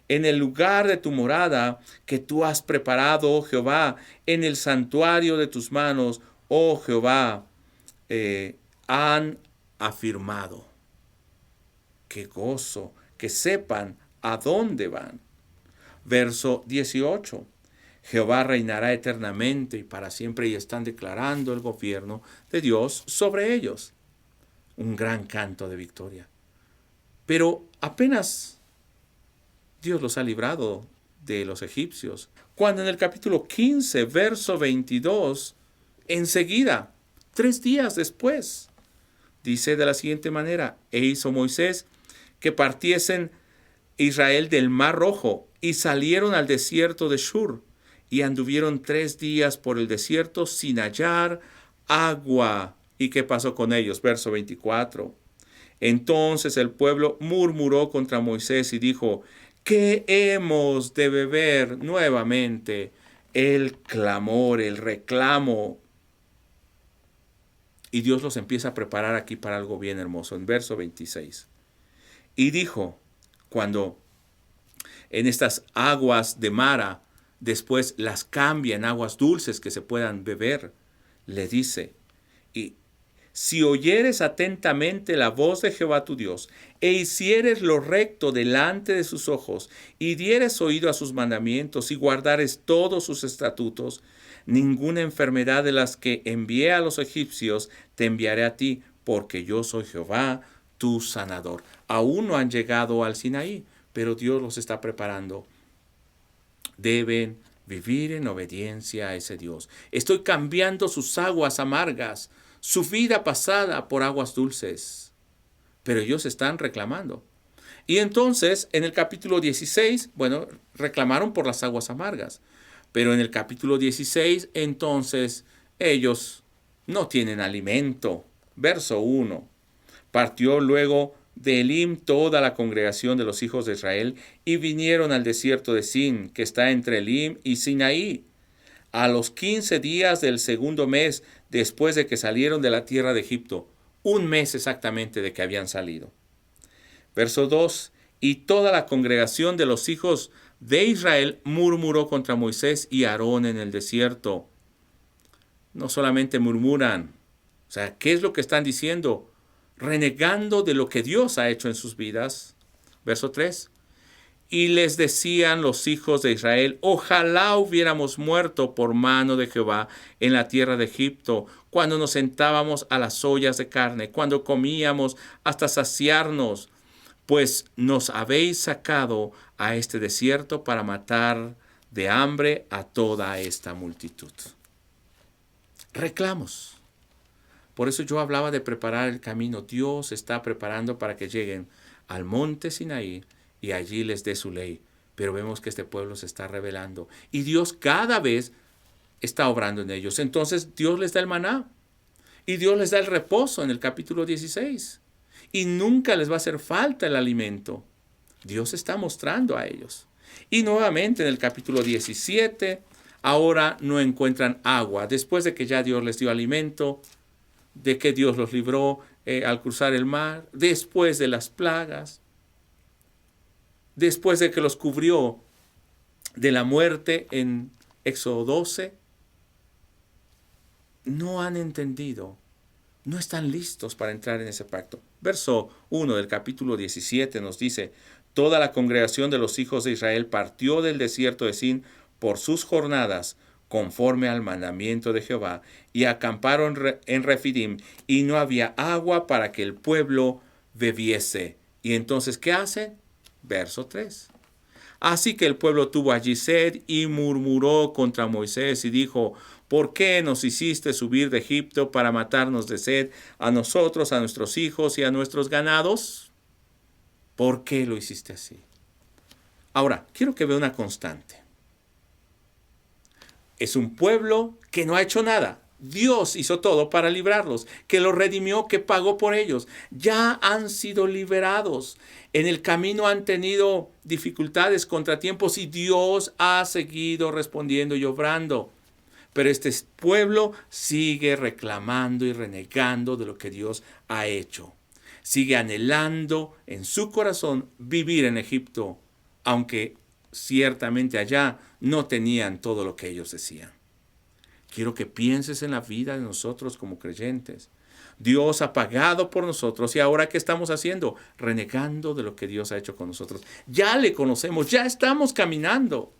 en el lugar de tu morada que tú has preparado, oh Jehová, en el santuario de tus manos, oh Jehová, han afirmado. Qué gozo, que sepan a dónde van. Verso 18. Jehová reinará eternamente y para siempre, y están declarando el gobierno de Dios sobre ellos. Un gran canto de victoria. Pero apenas Dios los ha librado de los egipcios, cuando en el capítulo 15, verso 22, enseguida, 3 días después, dice de la siguiente manera: e hizo Moisés que partiesen Israel del Mar Rojo, y salieron al desierto de Shur, y anduvieron 3 días por el desierto sin hallar agua. ¿Y qué pasó con ellos? Verso 24. Entonces el pueblo murmuró contra Moisés y dijo: ¿qué hemos de beber? Nuevamente el clamor, el reclamo. Y Dios los empieza a preparar aquí para algo bien hermoso. En verso 26. Y dijo, cuando en estas aguas de Mara, después las cambia en aguas dulces que se puedan beber, le dice: y si oyeres atentamente la voz de Jehová tu Dios, e hicieres lo recto delante de sus ojos, y dieres oído a sus mandamientos, y guardares todos sus estatutos, ninguna enfermedad de las que envié a los egipcios te enviaré a ti, porque yo soy Jehová tu sanador. Aún no han llegado al Sinaí, pero Dios los está preparando. Deben vivir en obediencia a ese Dios. Estoy cambiando sus aguas amargas, su vida pasada, por aguas dulces. Pero ellos están reclamando. Y entonces, en el capítulo 16, reclamaron por las aguas amargas. Pero en el capítulo 16, entonces, ellos no tienen alimento. Verso 1. Partió luego de Elim toda la congregación de los hijos de Israel, y vinieron al desierto de Sin, que está entre Elim y Sinaí, a los 15 días del segundo mes después de que salieron de la tierra de Egipto. 1 mes exactamente de que habían salido. Verso 2. Y toda la congregación de los hijos de Israel murmuró contra Moisés y Aarón en el desierto. No solamente murmuran, ¿qué es lo que están diciendo? Renegando de lo que Dios ha hecho en sus vidas. Verso 3. Y les decían los hijos de Israel: ojalá hubiéramos muerto por mano de Jehová en la tierra de Egipto, cuando nos sentábamos a las ollas de carne, cuando comíamos hasta saciarnos, pues nos habéis sacado a este desierto para matar de hambre a toda esta multitud. Reclamos. Por eso yo hablaba de preparar el camino. Dios está preparando para que lleguen al monte Sinaí y allí les dé su ley. Pero vemos que este pueblo se está rebelando y Dios cada vez está obrando en ellos. Entonces Dios les da el maná y Dios les da el reposo en el capítulo 16. Y nunca les va a hacer falta el alimento. Dios está mostrando a ellos. Y nuevamente en el capítulo 17, ahora no encuentran agua. Después de que ya Dios les dio alimento, de que Dios los libró al cruzar el mar, después de las plagas, después de que los cubrió de la muerte en Éxodo 12, no han entendido, no están listos para entrar en ese pacto. Verso 1 del capítulo 17 nos dice: toda la congregación de los hijos de Israel partió del desierto de Sin por sus jornadas, conforme al mandamiento de Jehová, y acamparon en Refidim, y no había agua para que el pueblo bebiese. Y entonces, ¿qué hacen? Verso 3. Así que el pueblo tuvo allí sed y murmuró contra Moisés y dijo: ¿por qué nos hiciste subir de Egipto para matarnos de sed a nosotros, a nuestros hijos y a nuestros ganados? ¿Por qué lo hiciste así? Ahora, quiero que vea una constante. Es un pueblo que no ha hecho nada. Dios hizo todo para librarlos, que los redimió, que pagó por ellos. Ya han sido liberados. En el camino han tenido dificultades, contratiempos, y Dios ha seguido respondiendo y obrando. Pero este pueblo sigue reclamando y renegando de lo que Dios ha hecho. Sigue anhelando en su corazón vivir en Egipto, aunque ciertamente allá no tenían todo lo que ellos decían. Quiero que pienses en la vida de nosotros como creyentes. Dios ha pagado por nosotros y ahora ¿qué estamos haciendo? Renegando de lo que Dios ha hecho con nosotros. Ya le conocemos, ya estamos caminando.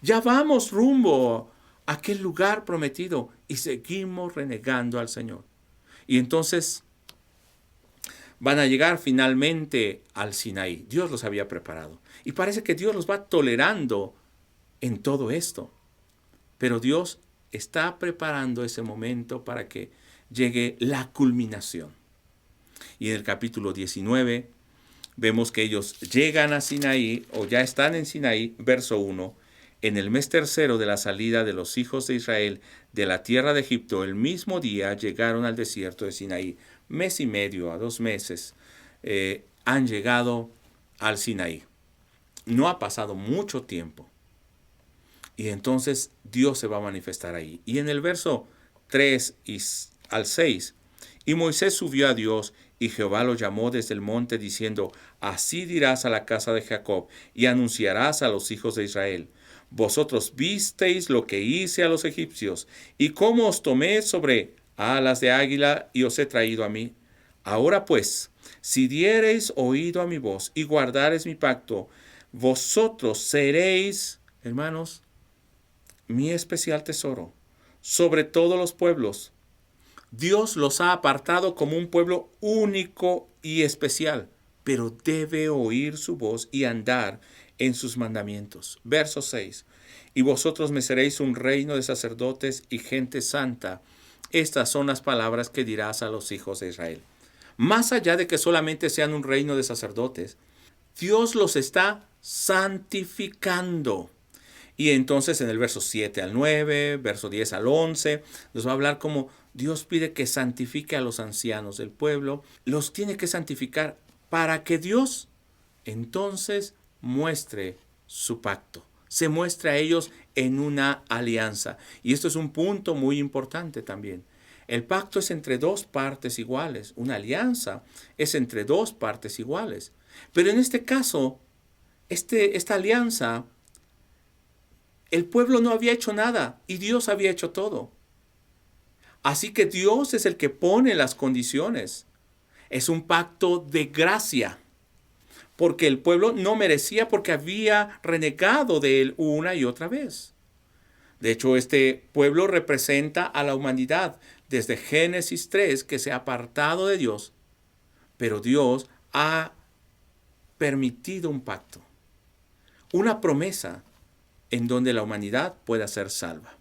Ya vamos rumbo a aquel lugar prometido y seguimos renegando al Señor. Y entonces van a llegar finalmente al Sinaí. Dios los había preparado. Y parece que Dios los va tolerando en todo esto. Pero Dios está preparando ese momento para que llegue la culminación. Y en el capítulo 19 vemos que ellos llegan a Sinaí, o ya están en Sinaí, verso 1. En el mes tercero de la salida de los hijos de Israel de la tierra de Egipto, el mismo día llegaron al desierto de Sinaí. Mes y medio a 2 meses han llegado al Sinaí. No ha pasado mucho tiempo. Y entonces Dios se va a manifestar ahí. Y en el verso 3 al 6, y Moisés subió a Dios, y Jehová lo llamó desde el monte, diciendo: así dirás a la casa de Jacob, y anunciarás a los hijos de Israel: vosotros visteis lo que hice a los egipcios, y cómo os tomé sobre alas de águila, y os he traído a mí. Ahora pues, si diereis oído a mi voz, y guardareis mi pacto, vosotros seréis, hermanos, mi especial tesoro sobre todos los pueblos. Dios los ha apartado como un pueblo único y especial, pero debe oír su voz y andar en sus mandamientos. Verso 6. Y vosotros me seréis un reino de sacerdotes y gente santa. Estas son las palabras que dirás a los hijos de Israel. Más allá de que solamente sean un reino de sacerdotes, Dios los está santificando. Y entonces en el verso 7 al 9, verso 10 al 11, nos va a hablar cómo Dios pide que santifique a los ancianos del pueblo. Los tiene que santificar para que Dios entonces muestre su pacto. Se muestre a ellos en una alianza. Y esto es un punto muy importante también. El pacto es entre dos partes iguales. Una alianza es entre dos partes iguales. Pero en este caso, esta alianza, el pueblo no había hecho nada y Dios había hecho todo. Así que Dios es el que pone las condiciones. Es un pacto de gracia, porque el pueblo no merecía, porque había renegado de él una y otra vez. De hecho, este pueblo representa a la humanidad desde Génesis 3, que se ha apartado de Dios, pero Dios ha permitido un pacto, una promesa en donde la humanidad pueda ser salva.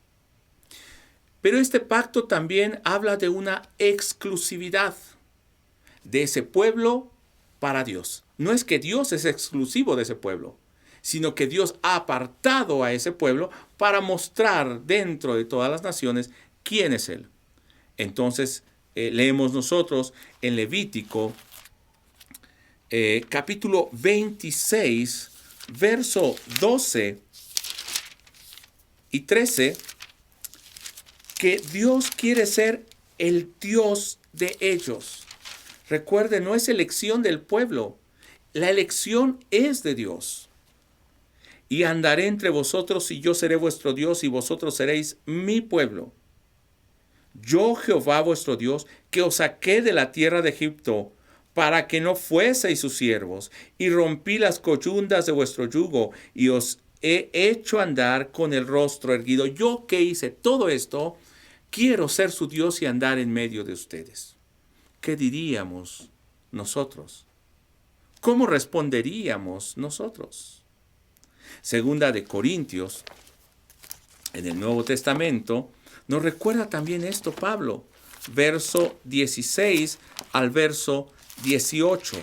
Pero este pacto también habla de una exclusividad de ese pueblo para Dios. No es que Dios es exclusivo de ese pueblo, sino que Dios ha apartado a ese pueblo para mostrar dentro de todas las naciones quién es Él. Entonces, leemos nosotros en Levítico capítulo 26, verso 12 y 13, que Dios quiere ser el Dios de ellos. Recuerde, no es elección del pueblo, la elección es de Dios. Y andaré entre vosotros y yo seré vuestro Dios y vosotros seréis mi pueblo. Yo, Jehová vuestro Dios, que os saqué de la tierra de Egipto, para que no fueseis sus siervos, y rompí las coyundas de vuestro yugo, y os he hecho andar con el rostro erguido. Yo que hice todo esto, quiero ser su Dios y andar en medio de ustedes. ¿Qué diríamos nosotros? ¿Cómo responderíamos nosotros? Segunda de Corintios, en el Nuevo Testamento, nos recuerda también esto Pablo, verso 16 al verso 18.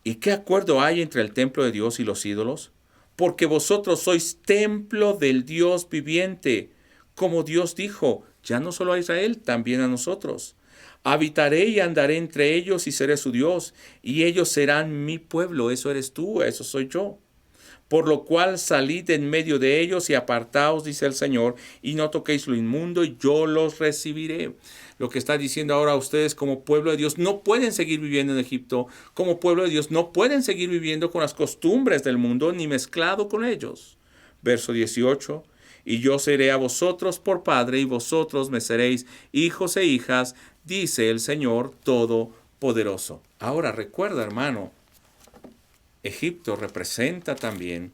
¿Y qué acuerdo hay entre el templo de Dios y los ídolos? Porque vosotros sois templo del Dios viviente, como Dios dijo, ya no solo a Israel, también a nosotros. Habitaré y andaré entre ellos y seré su Dios, y ellos serán mi pueblo. Eso eres tú, eso soy yo. Por lo cual salid en medio de ellos y apartaos, dice el Señor, y no toquéis lo inmundo, y yo los recibiré. Lo que está diciendo ahora a ustedes como pueblo de Dios, no pueden seguir viviendo en Egipto. Como pueblo de Dios, no pueden seguir viviendo con las costumbres del mundo, ni mezclado con ellos. Verso 18. Y yo seré a vosotros por padre, y vosotros me seréis hijos e hijas, dice el Señor Todopoderoso. Ahora recuerda, hermano, Egipto representa también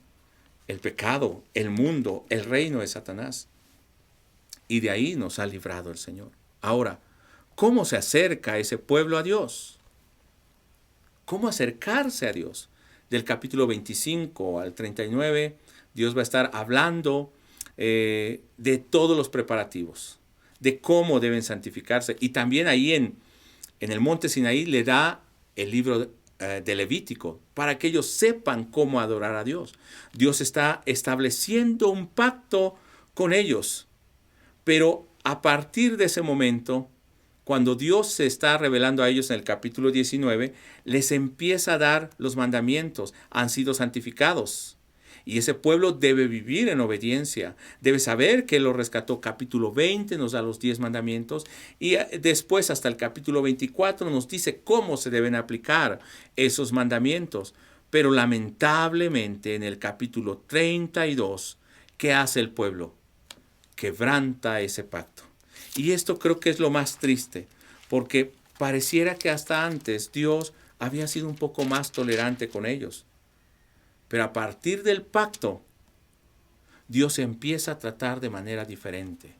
el pecado, el mundo, el reino de Satanás. Y de ahí nos ha librado el Señor. Ahora, ¿cómo se acerca ese pueblo a Dios? ¿Cómo acercarse a Dios? Del capítulo 25 al 39, Dios va a estar hablando de todos los preparativos, de cómo deben santificarse. Y también ahí en el monte Sinaí le da el libro de Levítico, para que ellos sepan cómo adorar a Dios. Dios está estableciendo un pacto con ellos, pero a partir de ese momento, cuando Dios se está revelando a ellos en el capítulo 19, les empieza a dar los mandamientos, han sido santificados. Y ese pueblo debe vivir en obediencia, debe saber que Él lo rescató. Capítulo 20 nos da los 10 mandamientos y después hasta el capítulo 24 nos dice cómo se deben aplicar esos mandamientos. Pero lamentablemente en el capítulo 32, ¿qué hace el pueblo? Quebranta ese pacto. Y esto creo que es lo más triste, porque pareciera que hasta antes Dios había sido un poco más tolerante con ellos. Pero a partir del pacto, Dios empieza a tratar de manera diferente.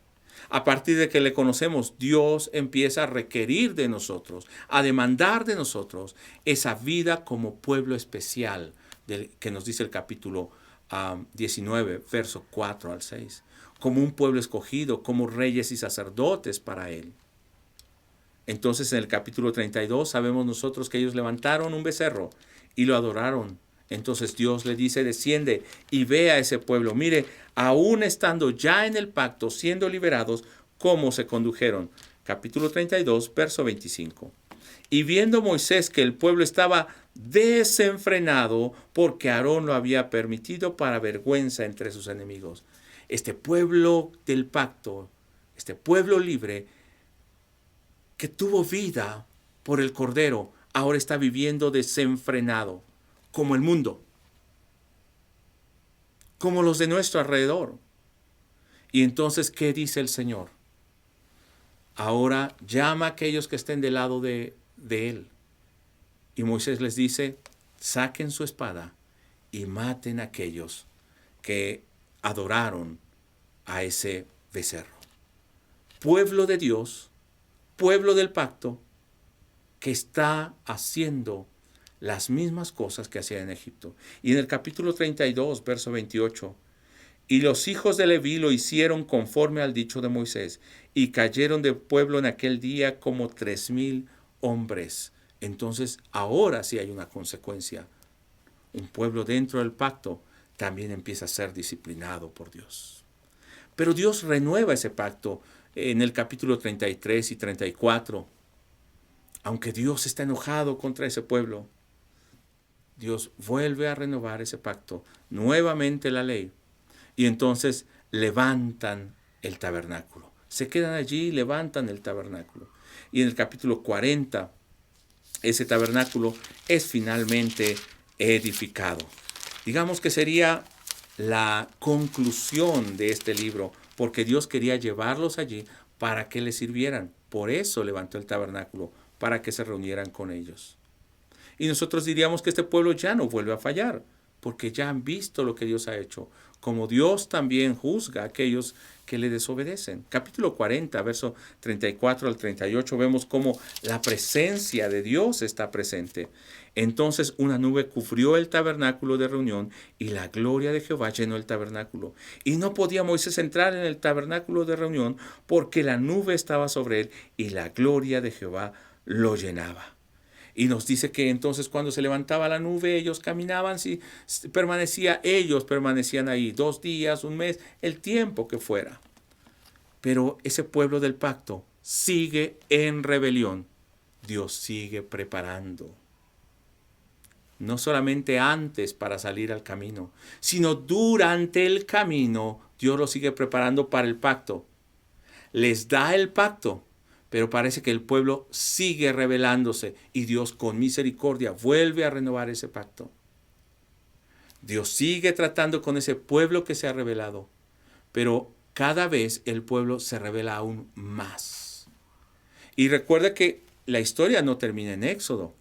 A partir de que le conocemos, Dios empieza a requerir de nosotros, a demandar de nosotros esa vida como pueblo especial, que nos dice el capítulo 19, verso 4 al 6. Como un pueblo escogido, como reyes y sacerdotes para Él. Entonces en el capítulo 32 sabemos nosotros que ellos levantaron un becerro y lo adoraron. Entonces Dios le dice, desciende y ve a ese pueblo. Mire, aún estando ya en el pacto, siendo liberados, cómo se condujeron. Capítulo 32, verso 25. Y viendo Moisés que el pueblo estaba desenfrenado, porque Aarón lo había permitido para vergüenza entre sus enemigos. Este pueblo del pacto, este pueblo libre, que tuvo vida por el Cordero, ahora está viviendo desenfrenado. Como el mundo, como los de nuestro alrededor. Y entonces, ¿qué dice el Señor? Ahora llama a aquellos que estén del lado de Él. Y Moisés les dice, saquen su espada y maten a aquellos que adoraron a ese becerro. Pueblo de Dios, pueblo del pacto, que está haciendo las mismas cosas que hacía en Egipto. Y en el capítulo 32, verso 28, y los hijos de Leví lo hicieron conforme al dicho de Moisés, y cayeron del pueblo en aquel día como 3,000 hombres. Entonces, ahora sí hay una consecuencia. Un pueblo dentro del pacto también empieza a ser disciplinado por Dios. Pero Dios renueva ese pacto en el capítulo 33 y 34. Aunque Dios está enojado contra ese pueblo, Dios vuelve a renovar ese pacto, nuevamente la ley. Y entonces levantan el tabernáculo. Se quedan allí y levantan el tabernáculo. Y en el capítulo 40, ese tabernáculo es finalmente edificado. Digamos que sería la conclusión de este libro, porque Dios quería llevarlos allí para que le sirvieran. Por eso levantó el tabernáculo, para que se reunieran con ellos. Y nosotros diríamos que este pueblo ya no vuelve a fallar, porque ya han visto lo que Dios ha hecho, como Dios también juzga a aquellos que le desobedecen. Capítulo 40, verso 34 al 38, vemos cómo la presencia de Dios está presente. Entonces una nube cubrió el tabernáculo de reunión y la gloria de Jehová llenó el tabernáculo. Y no podía Moisés entrar en el tabernáculo de reunión porque la nube estaba sobre él y la gloria de Jehová lo llenaba. Y nos dice que entonces cuando se levantaba la nube, ellos caminaban, si ellos permanecían ahí 2 días, 1 mes, el tiempo que fuera. Pero ese pueblo del pacto sigue en rebelión. Dios sigue preparando. No solamente antes para salir al camino, sino durante el camino, Dios lo sigue preparando para el pacto. Les da el pacto, pero parece que el pueblo sigue rebelándose y Dios con misericordia vuelve a renovar ese pacto. Dios sigue tratando con ese pueblo que se ha rebelado, pero cada vez el pueblo se rebela aún más. Y recuerda que la historia no termina en Éxodo,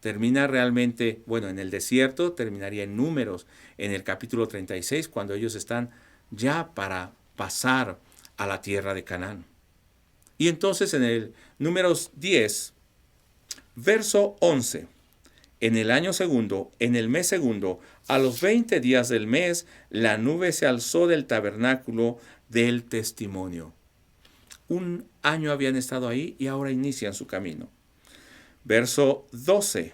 termina realmente, en el desierto, terminaría en Números, en el capítulo 36, cuando ellos están ya para pasar a la tierra de Canaán. Y entonces en el Números 10, verso 11, en el año segundo, en el mes segundo, a los 20 días del mes, la nube se alzó del tabernáculo del testimonio. 1 año habían estado ahí y ahora inician su camino. Verso 12.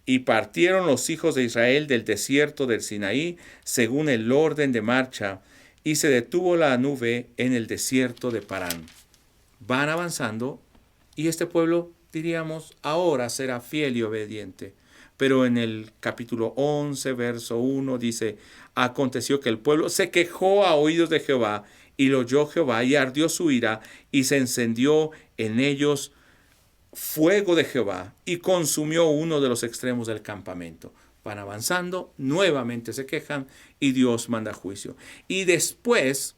Y partieron los hijos de Israel del desierto del Sinaí según el orden de marcha, y se detuvo la nube en el desierto de Parán. Van avanzando y este pueblo, diríamos, ahora será fiel y obediente. Pero en el capítulo 11, verso 1 dice, aconteció que el pueblo se quejó a oídos de Jehová, y lo oyó Jehová, y ardió su ira, y se encendió en ellos fuego de Jehová, y consumió uno de los extremos del campamento. Van avanzando, nuevamente se quejan, y Dios manda juicio. Y después,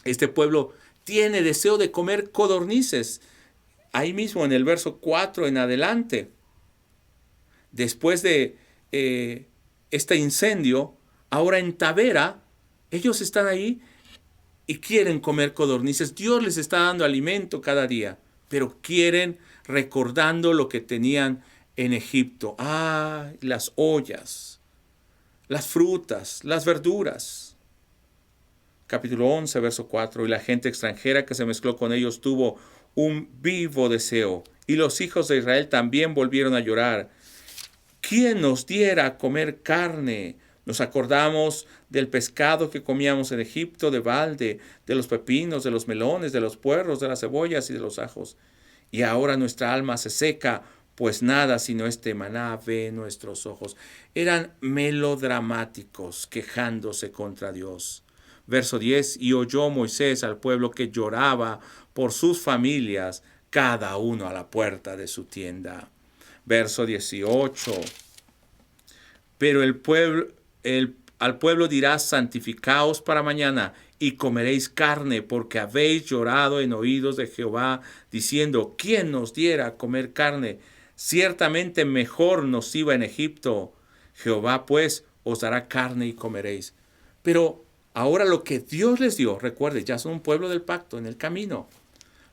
este pueblo tiene deseo de comer codornices. Ahí mismo en el verso 4 en adelante, después de este incendio, ahora en Tabera, ellos están ahí y quieren comer codornices. Dios les está dando alimento cada día, pero quieren, recordando lo que tenían en Egipto. Las ollas, las frutas, las verduras. Capítulo 11, verso 4. Y la gente extranjera que se mezcló con ellos tuvo un vivo deseo. Y los hijos de Israel también volvieron a llorar. ¿Quién nos diera a comer carne? Nos acordamos del pescado que comíamos en Egipto, de balde, de los pepinos, de los melones, de los puerros, de las cebollas y de los ajos. Y ahora nuestra alma se seca, pues nada sino este maná ve nuestros ojos. Eran melodramáticos, quejándose contra Dios. Verso 10, y oyó Moisés al pueblo que lloraba por sus familias, cada uno a la puerta de su tienda. Verso 18, pero al pueblo dirás, santificaos para mañana, y comeréis carne, porque habéis llorado en oídos de Jehová, diciendo, ¿quién nos diera a comer carne? Ciertamente mejor nos iba en Egipto. Jehová pues os dará carne y comeréis. Pero ahora lo que Dios les dio, recuerde, ya son un pueblo del pacto en el camino.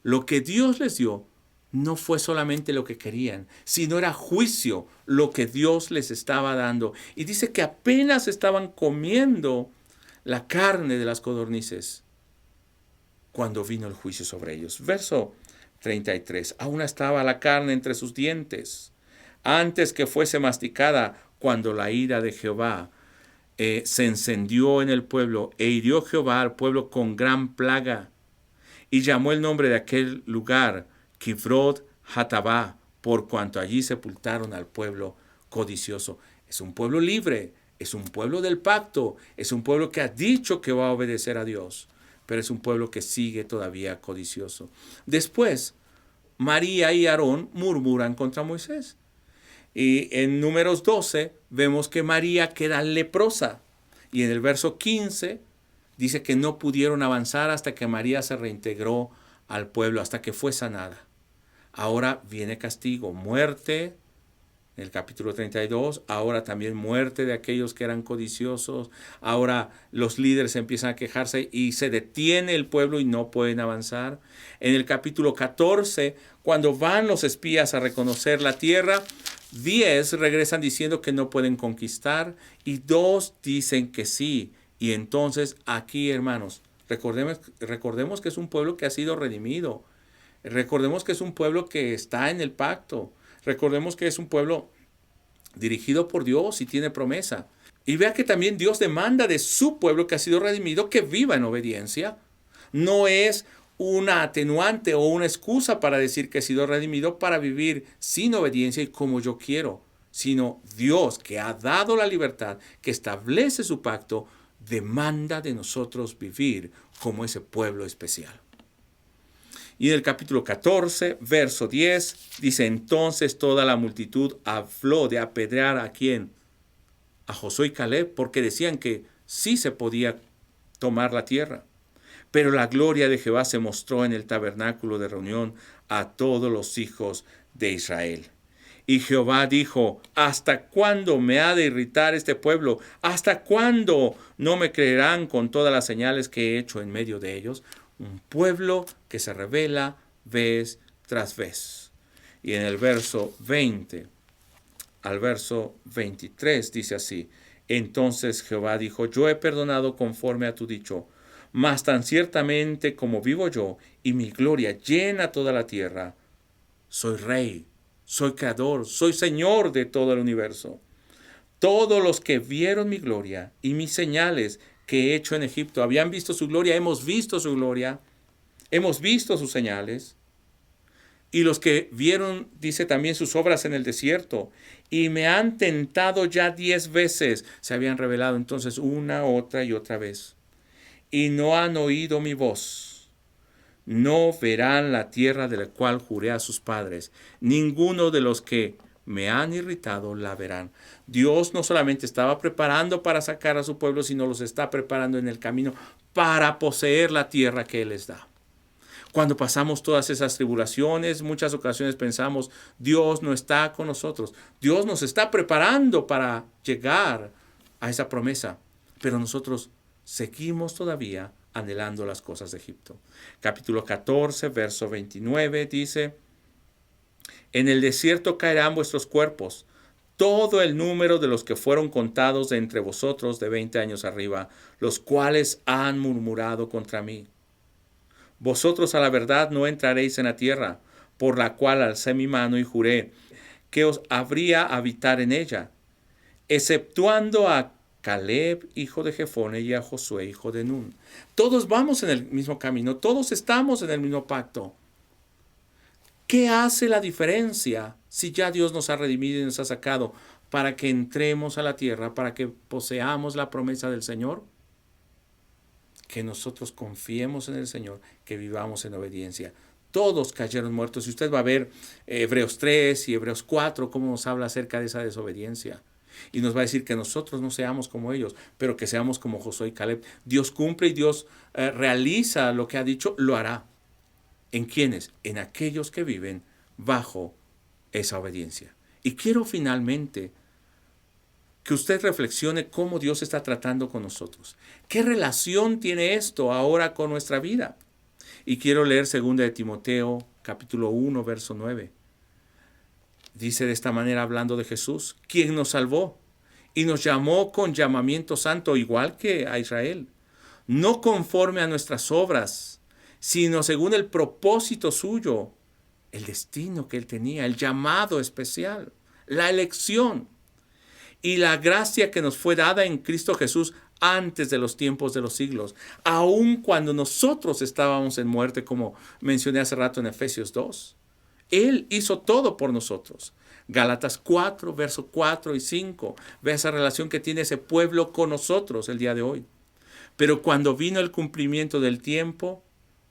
Lo que Dios les dio no fue solamente lo que querían, sino era juicio lo que Dios les estaba dando. Y dice que apenas estaban comiendo la carne de las codornices cuando vino el juicio sobre ellos. Verso 33. Aún estaba la carne entre sus dientes, antes que fuese masticada, cuando la ira de Jehová se encendió en el pueblo, e hirió Jehová al pueblo con gran plaga, y llamó el nombre de aquel lugar Kibrot Hatabá, por cuanto allí sepultaron al pueblo codicioso. Es un pueblo libre, es un pueblo del pacto, es un pueblo que ha dicho que va a obedecer a Dios, pero es un pueblo que sigue todavía codicioso. Después, María y Aarón murmuran contra Moisés. Y en Números 12 vemos que María queda leprosa. Y en el verso 15 dice que no pudieron avanzar hasta que María se reintegró al pueblo, hasta que fue sanada. Ahora viene castigo, muerte, en el capítulo 32, ahora también muerte de aquellos que eran codiciosos. Ahora los líderes empiezan a quejarse y se detiene el pueblo y no pueden avanzar. En el capítulo 14, cuando van los espías a reconocer la tierra, 10 regresan diciendo que no pueden conquistar y 2 dicen que sí. Y entonces aquí, hermanos, recordemos que es un pueblo que ha sido redimido. Recordemos que es un pueblo que está en el pacto. Recordemos que es un pueblo dirigido por Dios y tiene promesa. Y vea que también Dios demanda de su pueblo que ha sido redimido que viva en obediencia. No es una atenuante o una excusa para decir que he sido redimido para vivir sin obediencia y como yo quiero, sino Dios, que ha dado la libertad, que establece su pacto, demanda de nosotros vivir como ese pueblo especial. Y en el capítulo 14, verso 10, dice: entonces toda la multitud habló de apedrear ¿a quién? A Josué y Caleb, porque decían que sí se podía tomar la tierra. Pero la gloria de Jehová se mostró en el tabernáculo de reunión a todos los hijos de Israel. Y Jehová dijo: ¿hasta cuándo me ha de irritar este pueblo? ¿Hasta cuándo no me creerán con todas las señales que he hecho en medio de ellos? Un pueblo que se revela vez tras vez. Y en el verso 20 al verso 23 dice así: entonces Jehová dijo: yo he perdonado conforme a tu dicho, mas tan ciertamente como vivo yo y mi gloria llena toda la tierra, soy rey, soy creador, soy señor de todo el universo. Todos los que vieron mi gloria y mis señales que he hecho en Egipto, habían visto su gloria, hemos visto su gloria, hemos visto sus señales. Y los que vieron, dice también, sus obras en el desierto, y me han tentado ya 10 veces, se habían revelado entonces una, otra y otra vez. Y no han oído mi voz. No verán la tierra de la cual juré a sus padres. Ninguno de los que me han irritado la verán. Dios no solamente estaba preparando para sacar a su pueblo, sino los está preparando en el camino para poseer la tierra que Él les da. Cuando pasamos todas esas tribulaciones, muchas ocasiones pensamos: Dios no está con nosotros. Dios nos está preparando para llegar a esa promesa, pero nosotros seguimos todavía anhelando las cosas de Egipto. Capítulo 14, verso 29 dice: en el desierto caerán vuestros cuerpos, todo el número de los que fueron contados de entre vosotros de 20 años arriba, los cuales han murmurado contra mí. Vosotros a la verdad no entraréis en la tierra, por la cual alcé mi mano y juré que os habría habitar en ella, exceptuando a Caleb, hijo de Jefone, y a Josué, hijo de Nun. Todos vamos en el mismo camino, todos estamos en el mismo pacto. ¿Qué hace la diferencia si ya Dios nos ha redimido y nos ha sacado para que entremos a la tierra, para que poseamos la promesa del Señor? Que nosotros confiemos en el Señor, que vivamos en obediencia. Todos cayeron muertos. Y usted va a ver Hebreos 3 y Hebreos 4, cómo nos habla acerca de esa desobediencia. Y nos va a decir que nosotros no seamos como ellos, pero que seamos como Josué y Caleb. Dios cumple y Dios realiza lo que ha dicho, lo hará. ¿En quiénes? En aquellos que viven bajo esa obediencia. Y quiero finalmente que usted reflexione cómo Dios está tratando con nosotros. ¿Qué relación tiene esto ahora con nuestra vida? Y quiero leer 2 de Timoteo, capítulo 1, verso 9. Dice de esta manera hablando de Jesús, quien nos salvó y nos llamó con llamamiento santo igual que a Israel, no conforme a nuestras obras, sino según el propósito suyo, el destino que él tenía, el llamado especial, la elección y la gracia que nos fue dada en Cristo Jesús antes de los tiempos de los siglos, aun cuando nosotros estábamos en muerte, como mencioné hace rato en Efesios 2. Él hizo todo por nosotros. Gálatas 4, versos 4 y 5. Ve esa relación que tiene ese pueblo con nosotros el día de hoy. Pero cuando vino el cumplimiento del tiempo,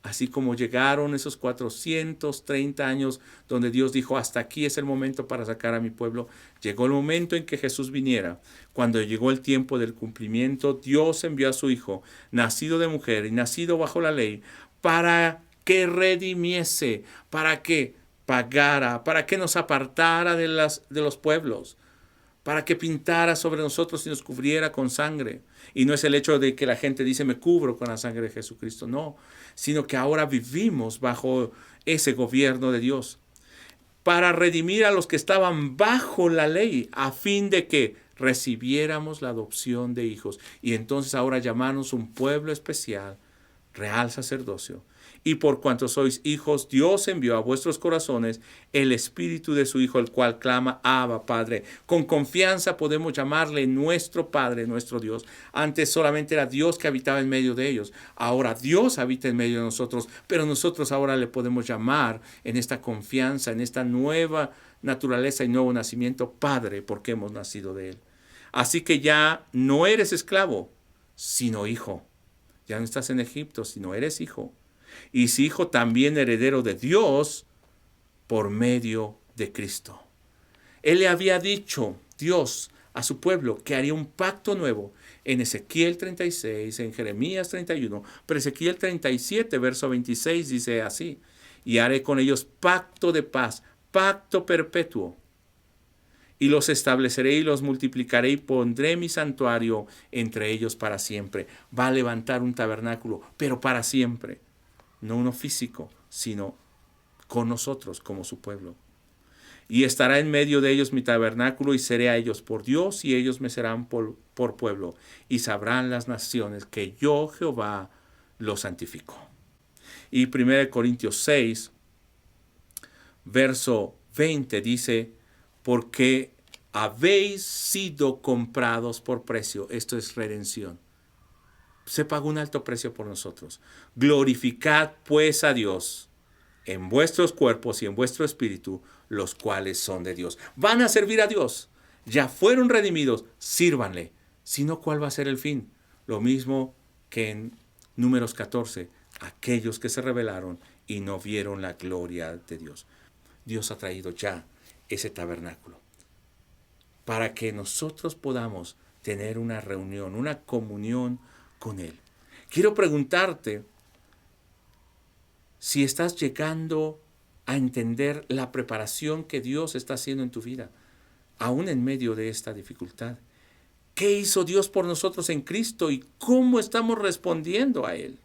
así como llegaron esos 430 años donde Dios dijo, hasta aquí es el momento para sacar a mi pueblo, llegó el momento en que Jesús viniera. Cuando llegó el tiempo del cumplimiento, Dios envió a su Hijo, nacido de mujer y nacido bajo la ley, para que redimiese, para que pagara, para que nos apartara de los pueblos, para que pintara sobre nosotros y nos cubriera con sangre. Y no es el hecho de que la gente dice, me cubro con la sangre de Jesucristo, no, sino que ahora vivimos bajo ese gobierno de Dios, para redimir a los que estaban bajo la ley, a fin de que recibiéramos la adopción de hijos. Y entonces ahora llamarnos un pueblo especial, real sacerdocio. Y por cuanto sois hijos, Dios envió a vuestros corazones el Espíritu de su Hijo, el cual clama, Abba, Padre. Con confianza podemos llamarle nuestro Padre, nuestro Dios. Antes solamente era Dios que habitaba en medio de ellos. Ahora Dios habita en medio de nosotros, pero nosotros ahora le podemos llamar en esta confianza, en esta nueva naturaleza y nuevo nacimiento, Padre, porque hemos nacido de Él. Así que ya no eres esclavo, sino hijo. Ya no estás en Egipto, sino eres hijo. Y si hijo, también heredero de Dios por medio de Cristo. Él le había dicho, Dios, a su pueblo que haría un pacto nuevo en Ezequiel 36, en Jeremías 31, pero Ezequiel 37, verso 26 dice así, y haré con ellos pacto de paz, pacto perpetuo, y los estableceré y los multiplicaré y pondré mi santuario entre ellos para siempre. Va a levantar un tabernáculo, pero para siempre. No uno físico, sino con nosotros como su pueblo. Y estará en medio de ellos mi tabernáculo y seré a ellos por Dios y ellos me serán por pueblo. Y sabrán las naciones que yo, Jehová, los santifico. Y 1 Corintios 6, verso 20 dice, porque habéis sido comprados por precio. Esto es redención. Se pagó un alto precio por nosotros. Glorificad pues a Dios en vuestros cuerpos y en vuestro espíritu, los cuales son de Dios. Van a servir a Dios. Ya fueron redimidos, sírvanle. Si no, ¿cuál va a ser el fin? Lo mismo que en Números 14, aquellos que se rebelaron y no vieron la gloria de Dios. Dios ha traído ya ese tabernáculo para que nosotros podamos tener una reunión, una comunión con Él. Quiero preguntarte si estás llegando a entender la preparación que Dios está haciendo en tu vida, aún en medio de esta dificultad. ¿Qué hizo Dios por nosotros en Cristo y cómo estamos respondiendo a Él?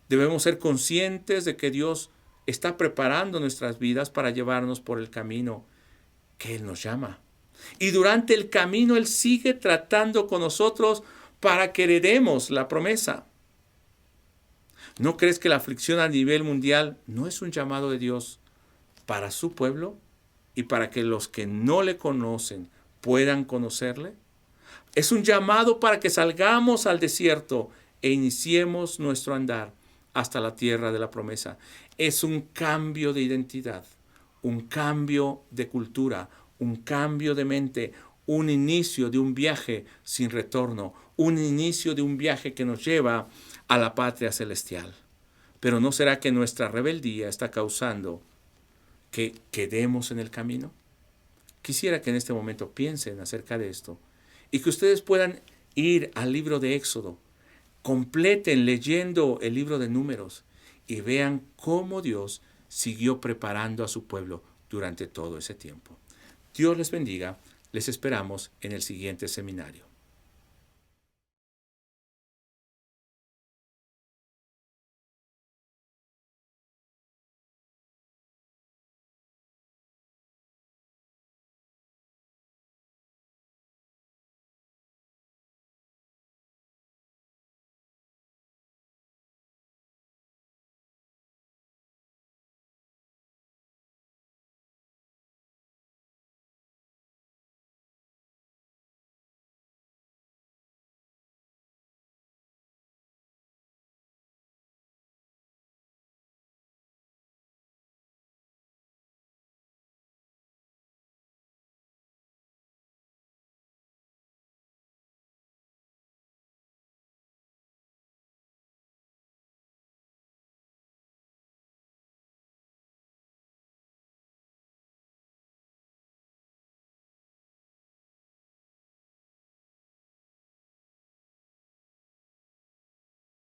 Debemos ser conscientes de que Dios está preparando nuestras vidas para llevarnos por el camino que Él nos llama. Y durante el camino Él sigue tratando con nosotros para que heredemos la promesa. ¿No crees que la aflicción a nivel mundial no es un llamado de Dios para su pueblo y para que los que no le conocen puedan conocerle? Es un llamado para que salgamos al desierto e iniciemos nuestro andar hasta la tierra de la promesa. Es un cambio de identidad, un cambio de cultura, un cambio de mente, un inicio de un viaje sin retorno, un inicio de un viaje que nos lleva a la patria celestial. Pero ¿no será que nuestra rebeldía está causando que quedemos en el camino? Quisiera que en este momento piensen acerca de esto y que ustedes puedan ir al libro de Éxodo, completen leyendo el libro de Números y vean cómo Dios siguió preparando a su pueblo durante todo ese tiempo. Dios les bendiga. Les esperamos en el siguiente seminario.